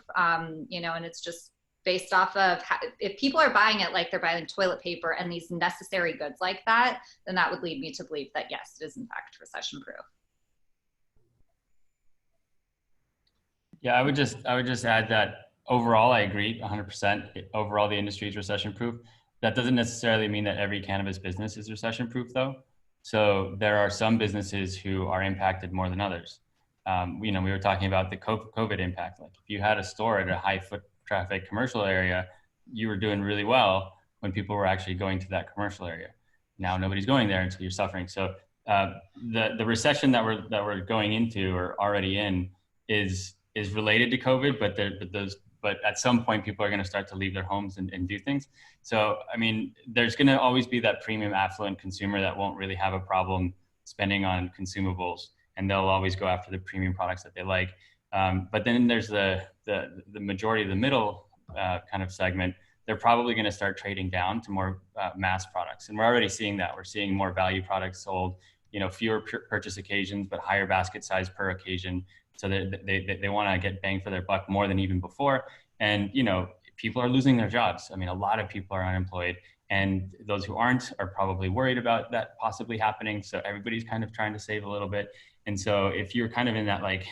you know, and it's just based off of if people are buying it like they're buying toilet paper and these necessary goods like that, then that would lead me to believe that yes, it is in fact recession proof. Yeah, I would just add that overall, I agree 100%. Overall, the industry is recession proof. That doesn't necessarily mean that every cannabis business is recession proof though. So there are some businesses who are impacted more than others. You know, we were talking about the COVID impact. Like if you had a store at a high foot traffic commercial area, you were doing really well when people were actually going to that commercial area. Now nobody's going there until you're suffering. So the recession that we're going into or already in is related to COVID, but at some point people are going to start to leave their homes and do things. So, I mean, there's going to always be that premium affluent consumer that won't really have a problem spending on consumables, and they'll always go after the premium products that they like. But then there's the majority of the middle kind of segment. They're probably going to start trading down to more mass products, and we're already seeing that. We're seeing more value products sold, you know, fewer purchase occasions, but higher basket size per occasion. So they want to get bang for their buck more than even before. And, you know, people are losing their jobs. I mean, a lot of people are unemployed, and those who aren't are probably worried about that possibly happening. So everybody's kind of trying to save a little bit. And so if you're kind of in that like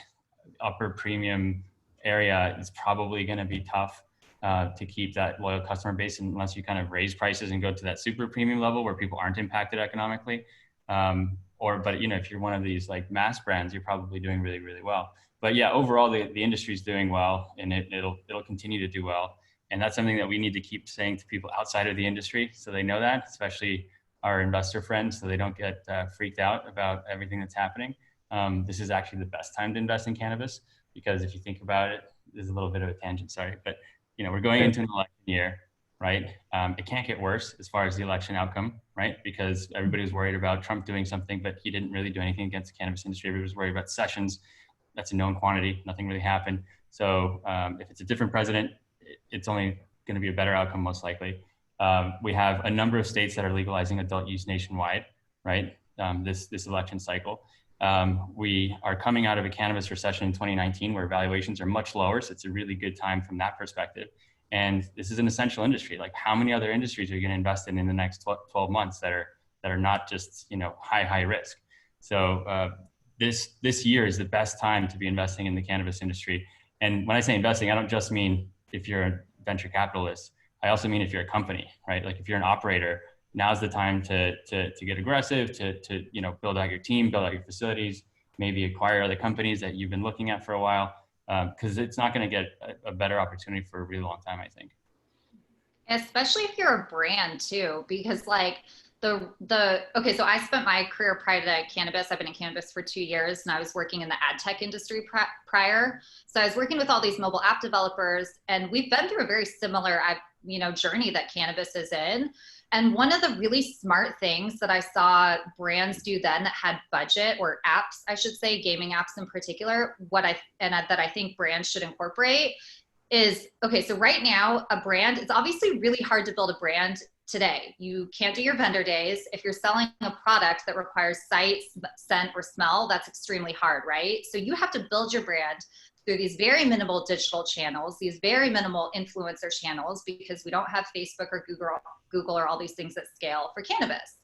upper premium area, it's probably going to be tough to keep that loyal customer base unless you kind of raise prices and go to that super premium level where people aren't impacted economically. But you know, if you're one of these like mass brands, you're probably doing really, really well. But yeah, overall, the industry is doing well, and it'll continue to do well. And that's something that we need to keep saying to people outside of the industry, so they know that, especially our investor friends, so they don't get freaked out about everything that's happening. This is actually the best time to invest in cannabis, because if you think about it, this is a little bit of a tangent, sorry, but you know, we're going into an election year, right? It can't get worse as far as the election outcome, right? Because everybody was worried about Trump doing something, but he didn't really do anything against the cannabis industry. Everybody was worried about Sessions. That's a known quantity. Nothing really happened. So if it's a different president, it's only going to be a better outcome, most likely. We have a number of states that are legalizing adult use nationwide, right? This election cycle. We are coming out of a cannabis recession in 2019 where valuations are much lower. So it's a really good time from that perspective. And this is an essential industry. Like, how many other industries are you going to invest in the next 12 months that are not just, you know, high risk? So this year is the best time to be investing in the cannabis industry. And when I say investing, I don't just mean if you're a venture capitalist. I also mean if you're a company, right? Like if you're an operator, now's the time to get aggressive, to you know, build out your team, build out your facilities, maybe acquire other companies that you've been looking at for a while, because it's not going to get a better opportunity for a really long time, I think. Especially if you're a brand too, because like okay, so I spent my career prior to cannabis. I've been in cannabis for 2 years, and I was working in the ad tech industry prior. So I was working with all these mobile app developers, and we've been through a very similar, you know, journey that cannabis is in. And one of the really smart things that I saw brands do then that had budget, or apps, I should say, gaming apps in particular, that I think brands should incorporate is, okay, so right now a brand, it's obviously really hard to build a brand today. You can't do your vendor days. If you're selling a product that requires sight, scent, or smell, that's extremely hard, right? So you have to build your brand through these very minimal digital channels, these very minimal influencer channels, because we don't have Facebook or Google or all these things that scale for cannabis.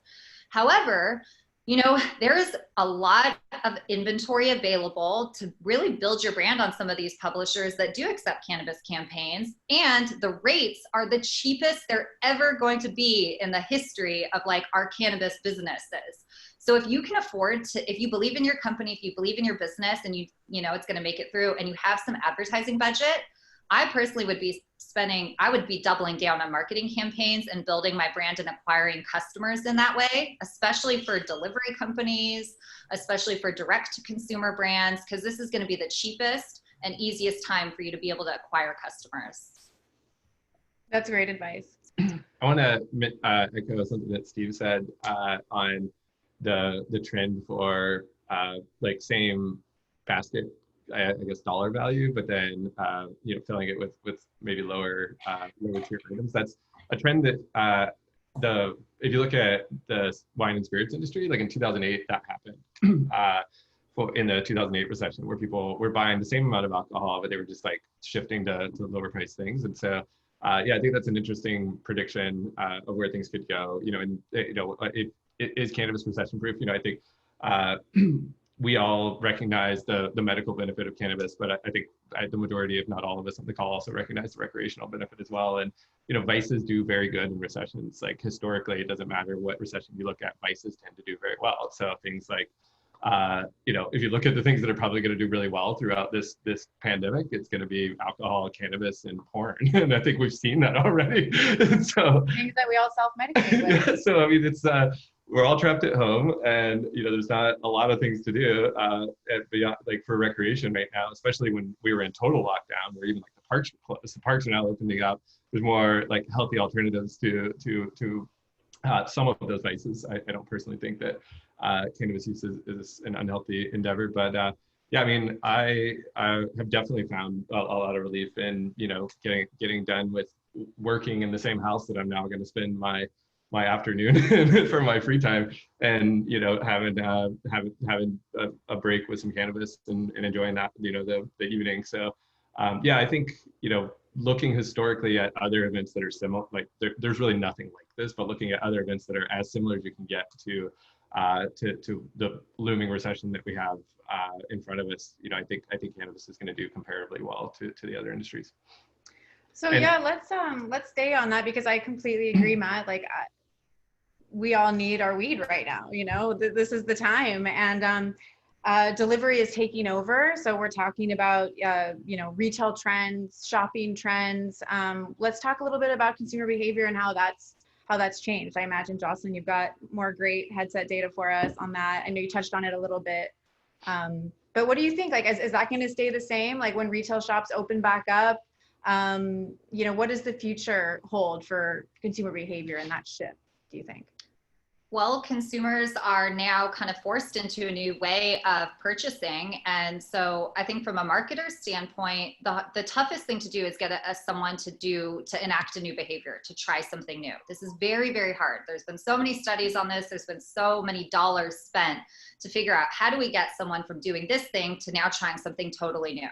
However, you know, there's a lot of inventory available to really build your brand on some of these publishers that do accept cannabis campaigns. And the rates are the cheapest they're ever going to be in the history of like our cannabis businesses. So if you can afford to, if you believe in your company, if you believe in your business and you know it's going to make it through, and you have some advertising budget, I personally would be I would be doubling down on marketing campaigns and building my brand and acquiring customers in that way, especially for delivery companies, especially for direct to consumer brands, because this is going to be the cheapest and easiest time for you to be able to acquire customers. That's great advice. I want to echo something that Steve said on the trend for like same basket, I guess, dollar value, but then you know, filling it with maybe lower tier items. That's a trend that if you look at the wine and spirits industry, like in 2008, that happened. In the 2008 recession, where people were buying the same amount of alcohol, but they were just like shifting to lower price things. And so yeah, I think that's an interesting prediction of where things could go. You know, and you know, it is cannabis recession proof. You know, I think we all recognize the medical benefit of cannabis, but I think the majority, if not all of us on the call, also recognize the recreational benefit as well. And you know, vices do very good in recessions. Like historically, it doesn't matter what recession you look at, vices tend to do very well. So things like you know, if you look at the things that are probably going to do really well throughout this pandemic, it's going to be alcohol, cannabis, and porn. And I think we've seen that already. So Things that we all self-medicate with. yeah, so I mean, it's we're all trapped at home, and you know, there's not a lot of things to do beyond, like, for recreation right now, especially when we were in total lockdown, where even like the parks were closed. The parks are now opening up. There's more like healthy alternatives to some of those vices. I don't personally think that cannabis use is an unhealthy endeavor, but yeah, I mean, I have definitely found a lot of relief in, you know, getting done with working in the same house that I'm now going to spend my afternoon for my free time, and you know, having a break with some cannabis and enjoying that, you know, the evening. So yeah, I think, you know, looking historically at other events that are similar, like there's really nothing like this, but looking at other events that are as similar as you can get to the looming recession that we have in front of us, you know, I think cannabis is going to do comparably well to the other industries. So yeah, let's stay on that, because I completely agree, Matt. Like, we all need our weed right now. You know, this is the time, and delivery is taking over. So we're talking about you know, retail trends, shopping trends. Let's talk a little bit about consumer behavior and how that's changed. I imagine, Jocelyn, you've got more great headset data for us on that. I know you touched on it a little bit, but what do you think? Like, is that going to stay the same? Like, when retail shops open back up, you know, what does the future hold for consumer behavior and that shift, do you think? Well, consumers are now kind of forced into a new way of purchasing. And so I think from a marketer's standpoint, the toughest thing to do is get someone to enact a new behavior, to try something new. This is very, very hard. There's been so many studies on this. There's been so many dollars spent to figure out, how do we get someone from doing this thing to now trying something totally new?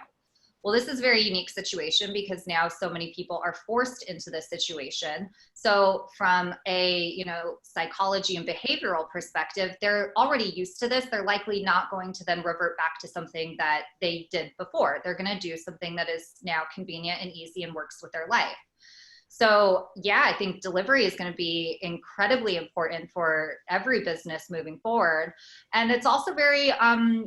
Well, this is a very unique situation because now so many people are forced into this situation. So from a, you know, psychology and behavioral perspective, they're already used to this. They're likely not going to then revert back to something that they did before. They're going to do something that is now convenient and easy and works with their life. So yeah, I think delivery is going to be incredibly important for every business moving forward. And it's also very,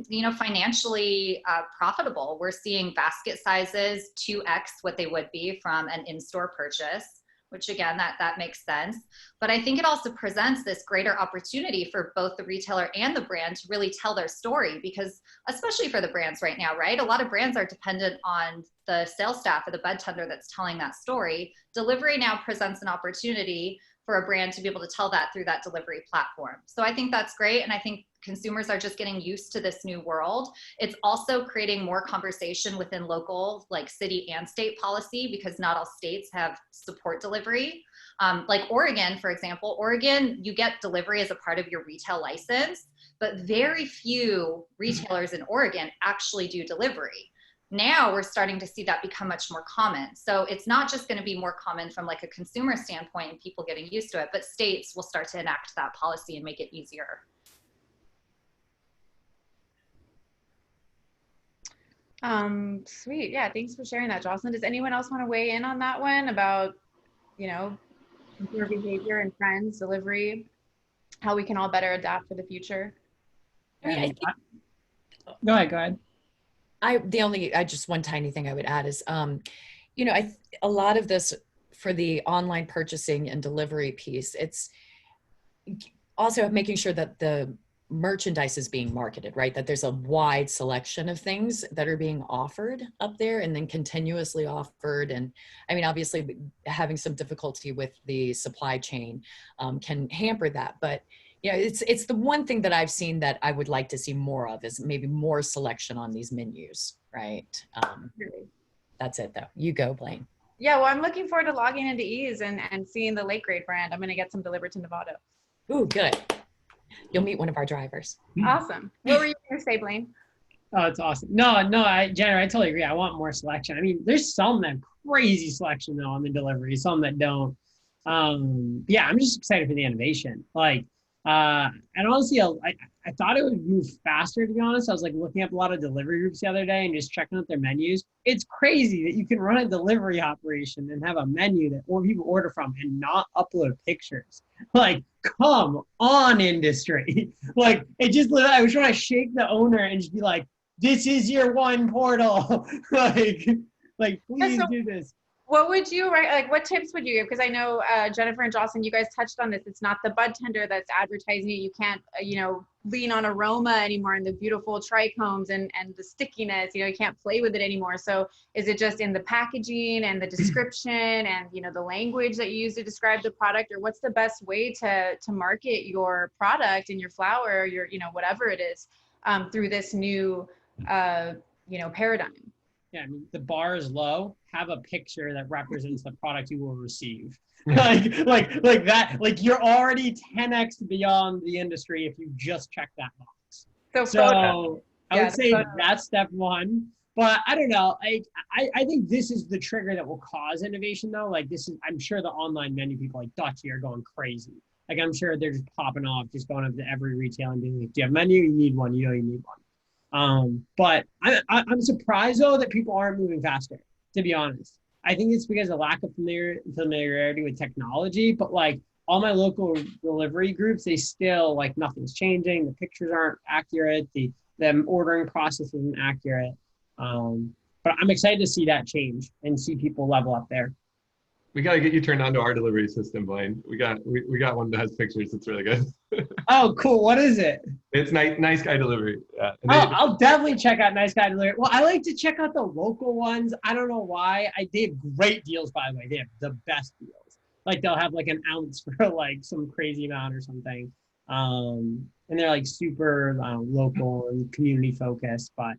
you know, financially profitable. We're seeing basket sizes 2x what they would be from an in-store purchase, which again, that makes sense. But I think it also presents this greater opportunity for both the retailer and the brand to really tell their story, because especially for the brands right now, right? A lot of brands are dependent on the sales staff or the bud tender that's telling that story. Delivery now presents an opportunity for a brand to be able to tell that through that delivery platform. So I think that's great. And I think consumers are just getting used to this new world. It's also creating more conversation within local, like city and state policy, because not all states have support delivery. Like Oregon, for example, Oregon, you get delivery as a part of your retail license, but very few retailers in Oregon actually do delivery. Now we're starting to see that become much more common. So it's not just going to be more common from like a consumer standpoint and people getting used to it, but states will start to enact that policy and make it easier. Sweet. Yeah, thanks for sharing that, Jocelyn. Does anyone else want to weigh in on that one about, you know, consumer behavior and trends, delivery, how we can all better adapt for the future? I mean, Go ahead. just one tiny thing I would add is, you know, a lot of this for the online purchasing and delivery piece, it's also making sure that the merchandise is being marketed, right? That there's a wide selection of things that are being offered up there and then continuously offered. And I mean, obviously having some difficulty with the supply chain can hamper that, but yeah, it's the one thing that I've seen that I would like to see more of is maybe more selection on these menus, right? That's it though. You go, Blaine. Yeah, well, I'm looking forward to logging into Ease and seeing the late grade brand. I'm going to get some delivered to Nevada. Ooh, good. You'll meet one of our drivers. Awesome. What were you going to say, Blaine? Oh, it's awesome. Jenner, I totally agree. I want more selection. I mean, there's some that have crazy selection though on the delivery, some that don't. Yeah, I'm just excited for the innovation. Like, and honestly, I thought it would move faster, to be honest. I was like looking up a lot of delivery groups the other day and just checking out their menus. It's crazy that you can run a delivery operation and have a menu that more people order from and not upload pictures. Like, come on, industry. Like, it just, I was trying to shake the owner and just be like, this is your one portal. like, please do this. What would you write? Like, what tips would you give? Because I know Jennifer and Jocelyn, you guys touched on this. It's not the bud tender that's advertising it. You can't, lean on aroma anymore and the beautiful trichomes and the stickiness. You can't play with it anymore. So is it just in the packaging and the description and the language that you use to describe the product, or what's the best way to market your product and your flower, your whatever it is, through this new paradigm? Yeah, I mean, the bar is low. Have a picture that represents the product you will receive. like that. Like, you're already 10x beyond the industry if you just check that box. So I would say that's step one. But I don't know. I think this is the trigger that will cause innovation, though. Like, I'm sure the online menu people like Dutchy are going crazy. Like, I'm sure they're just popping off, just going up to every retail and being like, do you have a menu? You need one. You need one. But I'm surprised though that people aren't moving faster, to be honest. I think it's because of lack of familiarity with technology, but like all my local delivery groups, they still like nothing's changing. The pictures aren't accurate. The ordering process isn't accurate. But I'm excited to see that change and see people level up there. We got to get you turned on to our delivery system, Blaine. We got one that has pictures. It's really good. Oh, cool. What is it? It's Nice Guy Delivery. I'll definitely check out Nice Guy Delivery. Well, I like to check out the local ones. I don't know why. They have great deals, by the way. They have the best deals. Like, they'll have like an ounce for like some crazy amount or something. And they're like super local and community focused. But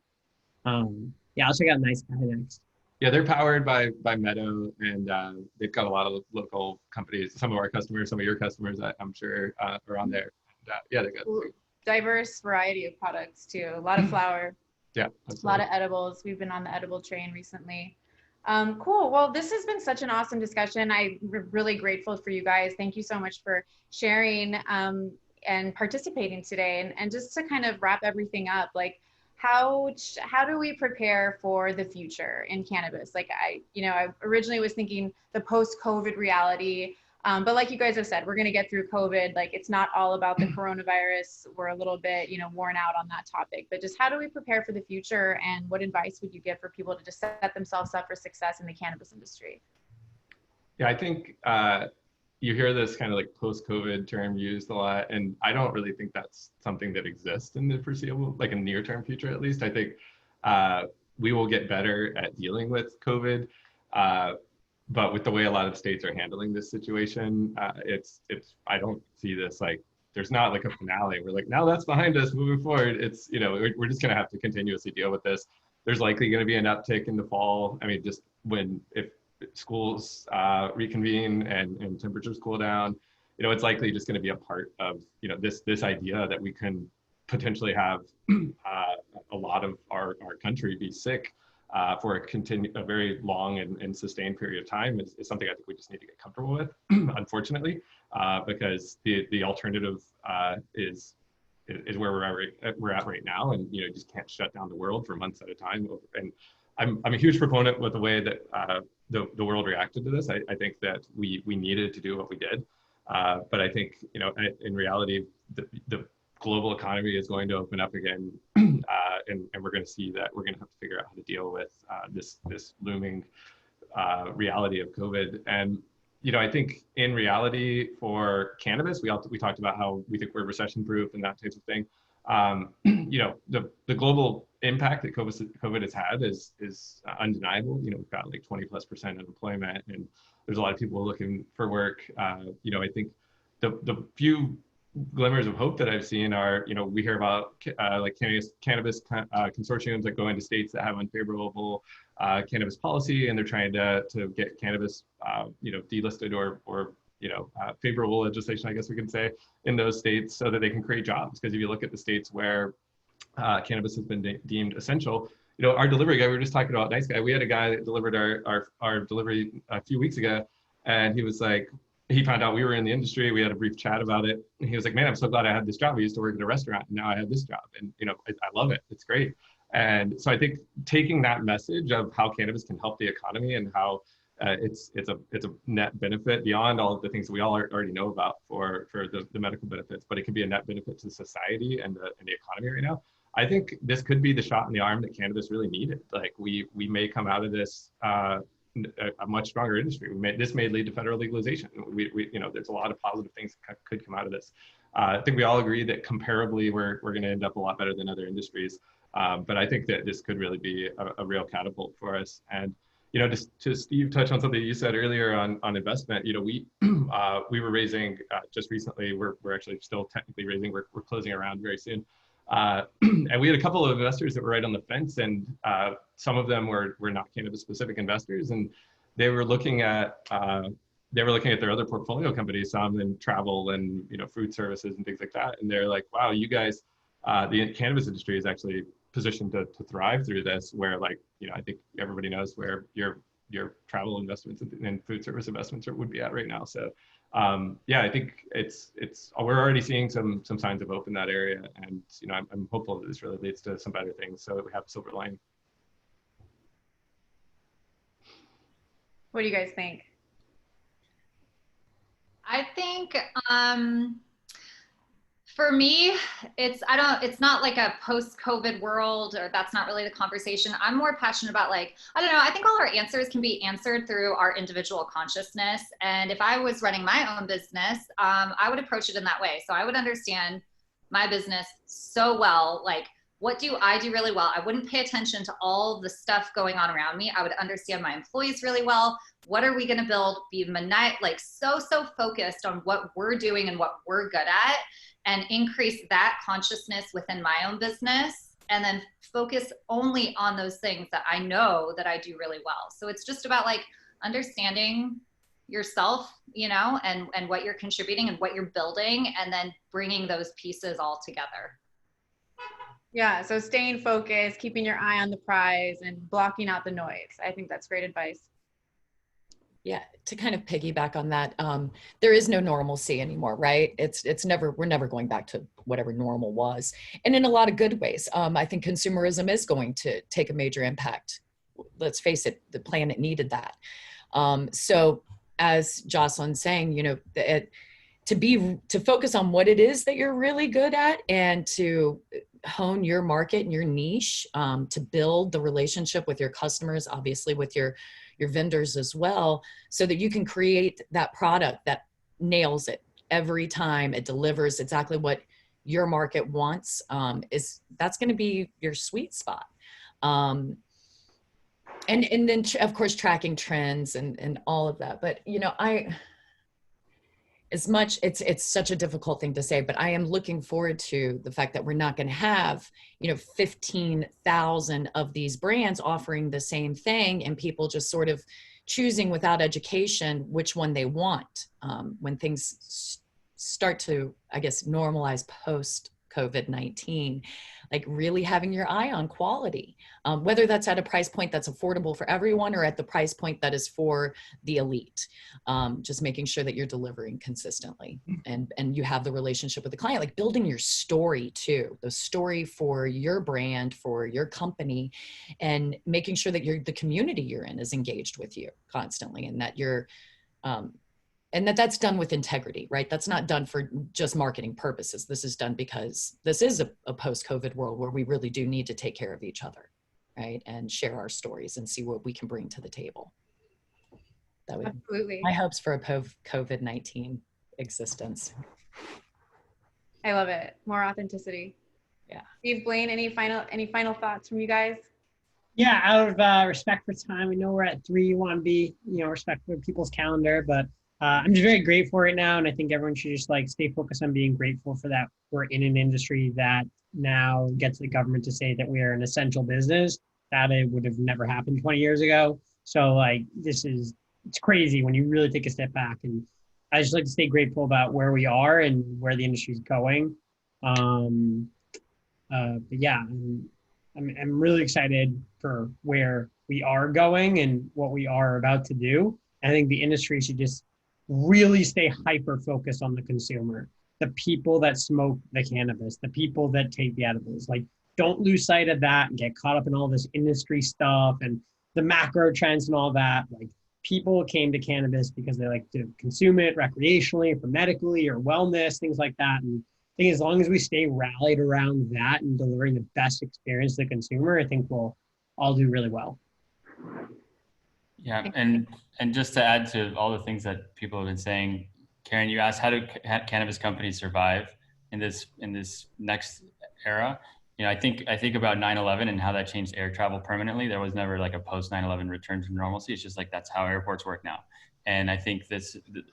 yeah, I'll check out Nice Guy next. Yeah, they're powered by Meadow, and they've got a lot of local companies. Some of our customers, some of your customers, I'm sure, are on there. Yeah, they're good. Diverse variety of products too. A lot of flour. Yeah, absolutely. A lot of edibles. We've been on the edible train recently. Cool. Well, this has been such an awesome discussion. I'm really grateful for you guys. Thank you so much for sharing and participating today. And just to kind of wrap everything up, like, how do we prepare for the future in cannabis? Like, I originally was thinking the post-COVID reality, but like you guys have said, we're going to get through COVID. Like, it's not all about the coronavirus. We're a little bit, worn out on that topic, but just how do we prepare for the future, and what advice would you give for people to just set themselves up for success in the cannabis industry? Yeah, I think you hear this kind of like post-COVID term used a lot, and I don't really think that's something that exists in the foreseeable, like in near-term future at least. I think we will get better at dealing with COVID. but with the way a lot of states are handling this situation, I don't see this like, there's not like a finale. We're like, now that's behind us, moving forward. It's, you know, we're just going to have to continuously deal with this. There's likely going to be an uptick in the fall. I mean, just if schools reconvene and temperatures cool down, you know, it's likely just going to be a part of, you know, this idea that we can potentially have a lot of our country be sick for a very long and sustained period of time is something I think we just need to get comfortable with, unfortunately, because the alternative is where we're at right now, and you know, you just can't shut down the world for months at a time. And I'm a huge proponent with the way that the world reacted to this. I think that we needed to do what we did, but I think, you know, in reality, the global economy is going to open up again, and we're going to see that we're going to have to figure out how to deal with this looming reality of COVID. And you know, I think in reality for cannabis, we talked about how we think we're recession proof and that type of thing. You know, the global impact that COVID has had is undeniable. You know, we've got like 20+% unemployment, and there's a lot of people looking for work. You know, I think the few glimmers of hope that I've seen are, you know, we hear about like cannabis consortiums that go into states that have unfavorable cannabis policy, and they're trying to get cannabis, you know, delisted or you know, favorable legislation, I guess we can say, in those states so that they can create jobs. Because if you look at the states where cannabis has been deemed essential, you know, our delivery guy, we were just talking about Nice Guy. We had a guy that delivered our delivery a few weeks ago, and he was like, he found out we were in the industry. We had a brief chat about it. And he was like, man, I'm so glad I had this job. I used to work at a restaurant, and now I have this job. And, you know, I love it. It's great. And so I think taking that message of how cannabis can help the economy and how it's a net benefit beyond all of the things that we all already know about for the medical benefits, but it can be a net benefit to society and the economy right now. I think this could be the shot in the arm that cannabis really needed. Like we may come out of this a much stronger industry. This may lead to federal legalization. We you know, there's a lot of positive things that could come out of this. I think we all agree that comparably we're going to end up a lot better than other industries. But I think that this could really be a real catapult for us. And you know, to Steve, touch on something you said earlier on investment. You know, we were raising just recently. We're actually still technically raising. We're closing around very soon. And we had a couple of investors that were right on the fence, and some of them were not cannabis specific investors, and they were looking at their other portfolio companies, some in travel and, you know, food services and things like that. And they're like, wow, you guys, the cannabis industry is actually positioned to thrive through this, where, like, you know, I think everybody knows where your travel investments and food service investments would be at right now. So yeah, I think we're already seeing some signs of hope in that area, and you know, I'm hopeful that this really leads to some better things, so that we have a silver lining. What do you guys think? I think for me, it's not like a post-COVID world, or that's not really the conversation. I'm more passionate about, like, I don't know, I think all our answers can be answered through our individual consciousness. And if I was running my own business, I would approach it in that way. So I would understand my business so well, like, what do I do really well? I wouldn't pay attention to all the stuff going on around me. I would understand my employees really well. What are we going to build? Be like so focused on what we're doing and what we're good at, and increase that consciousness within my own business, and then focus only on those things that I know that I do really well. So it's just about, like, understanding yourself, you know, and what you're contributing and what you're building, and then bringing those pieces all together. Yeah, so staying focused, keeping your eye on the prize, and blocking out the noise. I think that's great advice. Yeah, to kind of piggyback on that, there is no normalcy anymore, right? We're never going back to whatever normal was. And in a lot of good ways. I think consumerism is going to take a major impact. Let's face it, the planet needed that. So as Jocelyn's saying, you know, to focus on what it is that you're really good at, and to hone your market and your niche, to build the relationship with your customers, obviously with your vendors as well, so that you can create that product that nails it every time. It delivers exactly what your market wants. That's going to be your sweet spot. And then of course tracking trends and all of that. But you know, as much it's such a difficult thing to say, but I am looking forward to the fact that we're not going to have, you know, 15,000 of these brands offering the same thing and people just sort of choosing without education which one they want when things start to, I guess, normalize post COVID-19, like really having your eye on quality, whether that's at a price point that's affordable for everyone or at the price point that is for the elite. Just making sure that you're delivering consistently and you have the relationship with the client, like building your story too, the story for your brand, for your company, and making sure that the community you're in is engaged with you constantly, and that you're, and that's done with integrity, right? That's not done for just marketing purposes. This is done because this is a post-COVID world where we really do need to take care of each other, right? And share our stories and see what we can bring to the table. That would Absolutely. my hopes for a COVID-19 existence. I love it. More authenticity. Yeah. Steve, Blaine, any final thoughts from you guys? Yeah, out of respect for time, we know we're at 3. You want to be, you know, respectful of people's calendar, but I'm just very grateful right now, and I think everyone should just like stay focused on being grateful for that. We're in an industry that now gets the government to say that we are an essential business. That it would have never happened 20 years ago. So like it's crazy when you really take a step back, and I just like to stay grateful about where we are and where the industry is going. But yeah, I'm really excited for where we are going and what we are about to do. And I think the industry should just really stay hyper focused on the consumer, the people that smoke the cannabis, the people that take the edibles. Like, don't lose sight of that and get caught up in all this industry stuff and the macro trends and all that. Like, people came to cannabis because they like to consume it recreationally, for medically or wellness, things like that. And I think as long as we stay rallied around that and delivering the best experience to the consumer, I think we'll all do really well. Yeah, and just to add to all the things that people have been saying, Karen, you asked how do cannabis companies survive in this next era? You know, I think about 9/11 and how that changed air travel permanently. There was never like a post 9/11 return to normalcy. It's just like that's how airports work now. And I think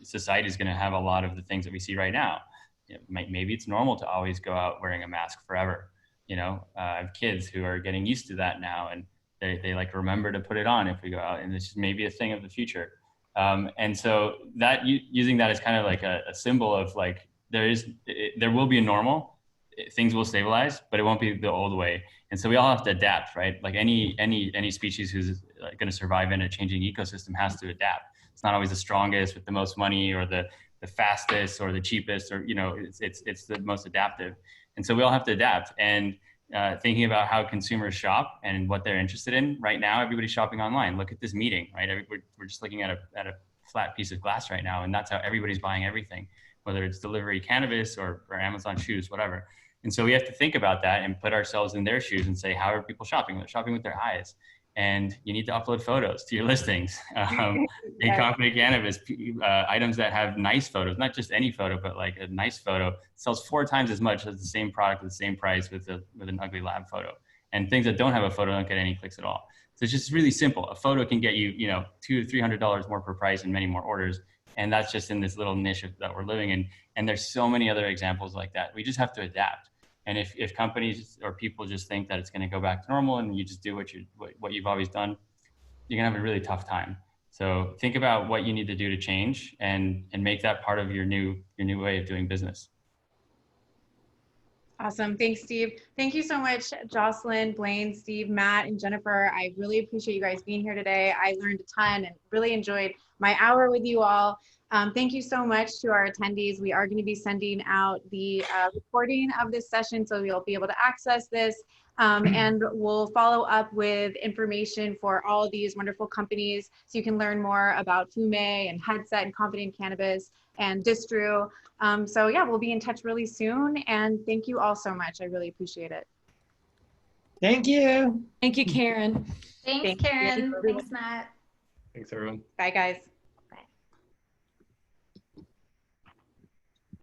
society is going to have a lot of the things that we see right now. You know, maybe it's normal to always go out wearing a mask forever. You know, I have kids who are getting used to that now, and they like remember to put it on if we go out, and it's just maybe a thing of the future. And so that using that as kind of like a symbol of like there will be a normal, things will stabilize, but it won't be the old way. And so we all have to adapt, right? Like any species who's going to survive in a changing ecosystem has to adapt. It's not always the strongest with the most money or the fastest or the cheapest, or you know, it's the most adaptive. And so we all have to adapt. And thinking about how consumers shop and what they're interested in right now, everybody's shopping online. Look at this meeting, right? We're just looking at a flat piece of glass right now, and that's how everybody's buying everything, whether it's delivery cannabis or Amazon shoes, whatever. And so we have to think about that and put ourselves in their shoes and say, how are people shopping? They're shopping with their eyes. And you need to upload photos to your listings. In Confident Cannabis, items that have nice photos, not just any photo, but like a nice photo, sells 4 times as much as the same product at the same price with an ugly lab photo. And things that don't have a photo don't get any clicks at all. So it's just really simple. A photo can get you, you know, $200 to $300 more per price and many more orders. And that's just in this little niche that we're living in. And there's so many other examples like that. We just have to adapt. And if companies or people just think that it's going to go back to normal and you just do what you've always done, you're going to have a really tough time. So think about what you need to do to change and make that part of your new way of doing business. Awesome. Thanks, Steve. Thank you so much, Jocelyn, Blaine, Steve, Matt, and Jennifer. I really appreciate you guys being here today. I learned a ton and really enjoyed my hour with you all. Thank you so much to our attendees. We are going to be sending out the recording of this session, so you'll be able to access this. And we'll follow up with information for all these wonderful companies, so you can learn more about Fume and Headset and Confident Cannabis and Distro. So yeah, we'll be in touch really soon. And thank you all so much. I really appreciate it. Thank you. Thank you, Karen. Thanks, Karen. Thanks, Matt. Thanks, everyone. Bye, guys.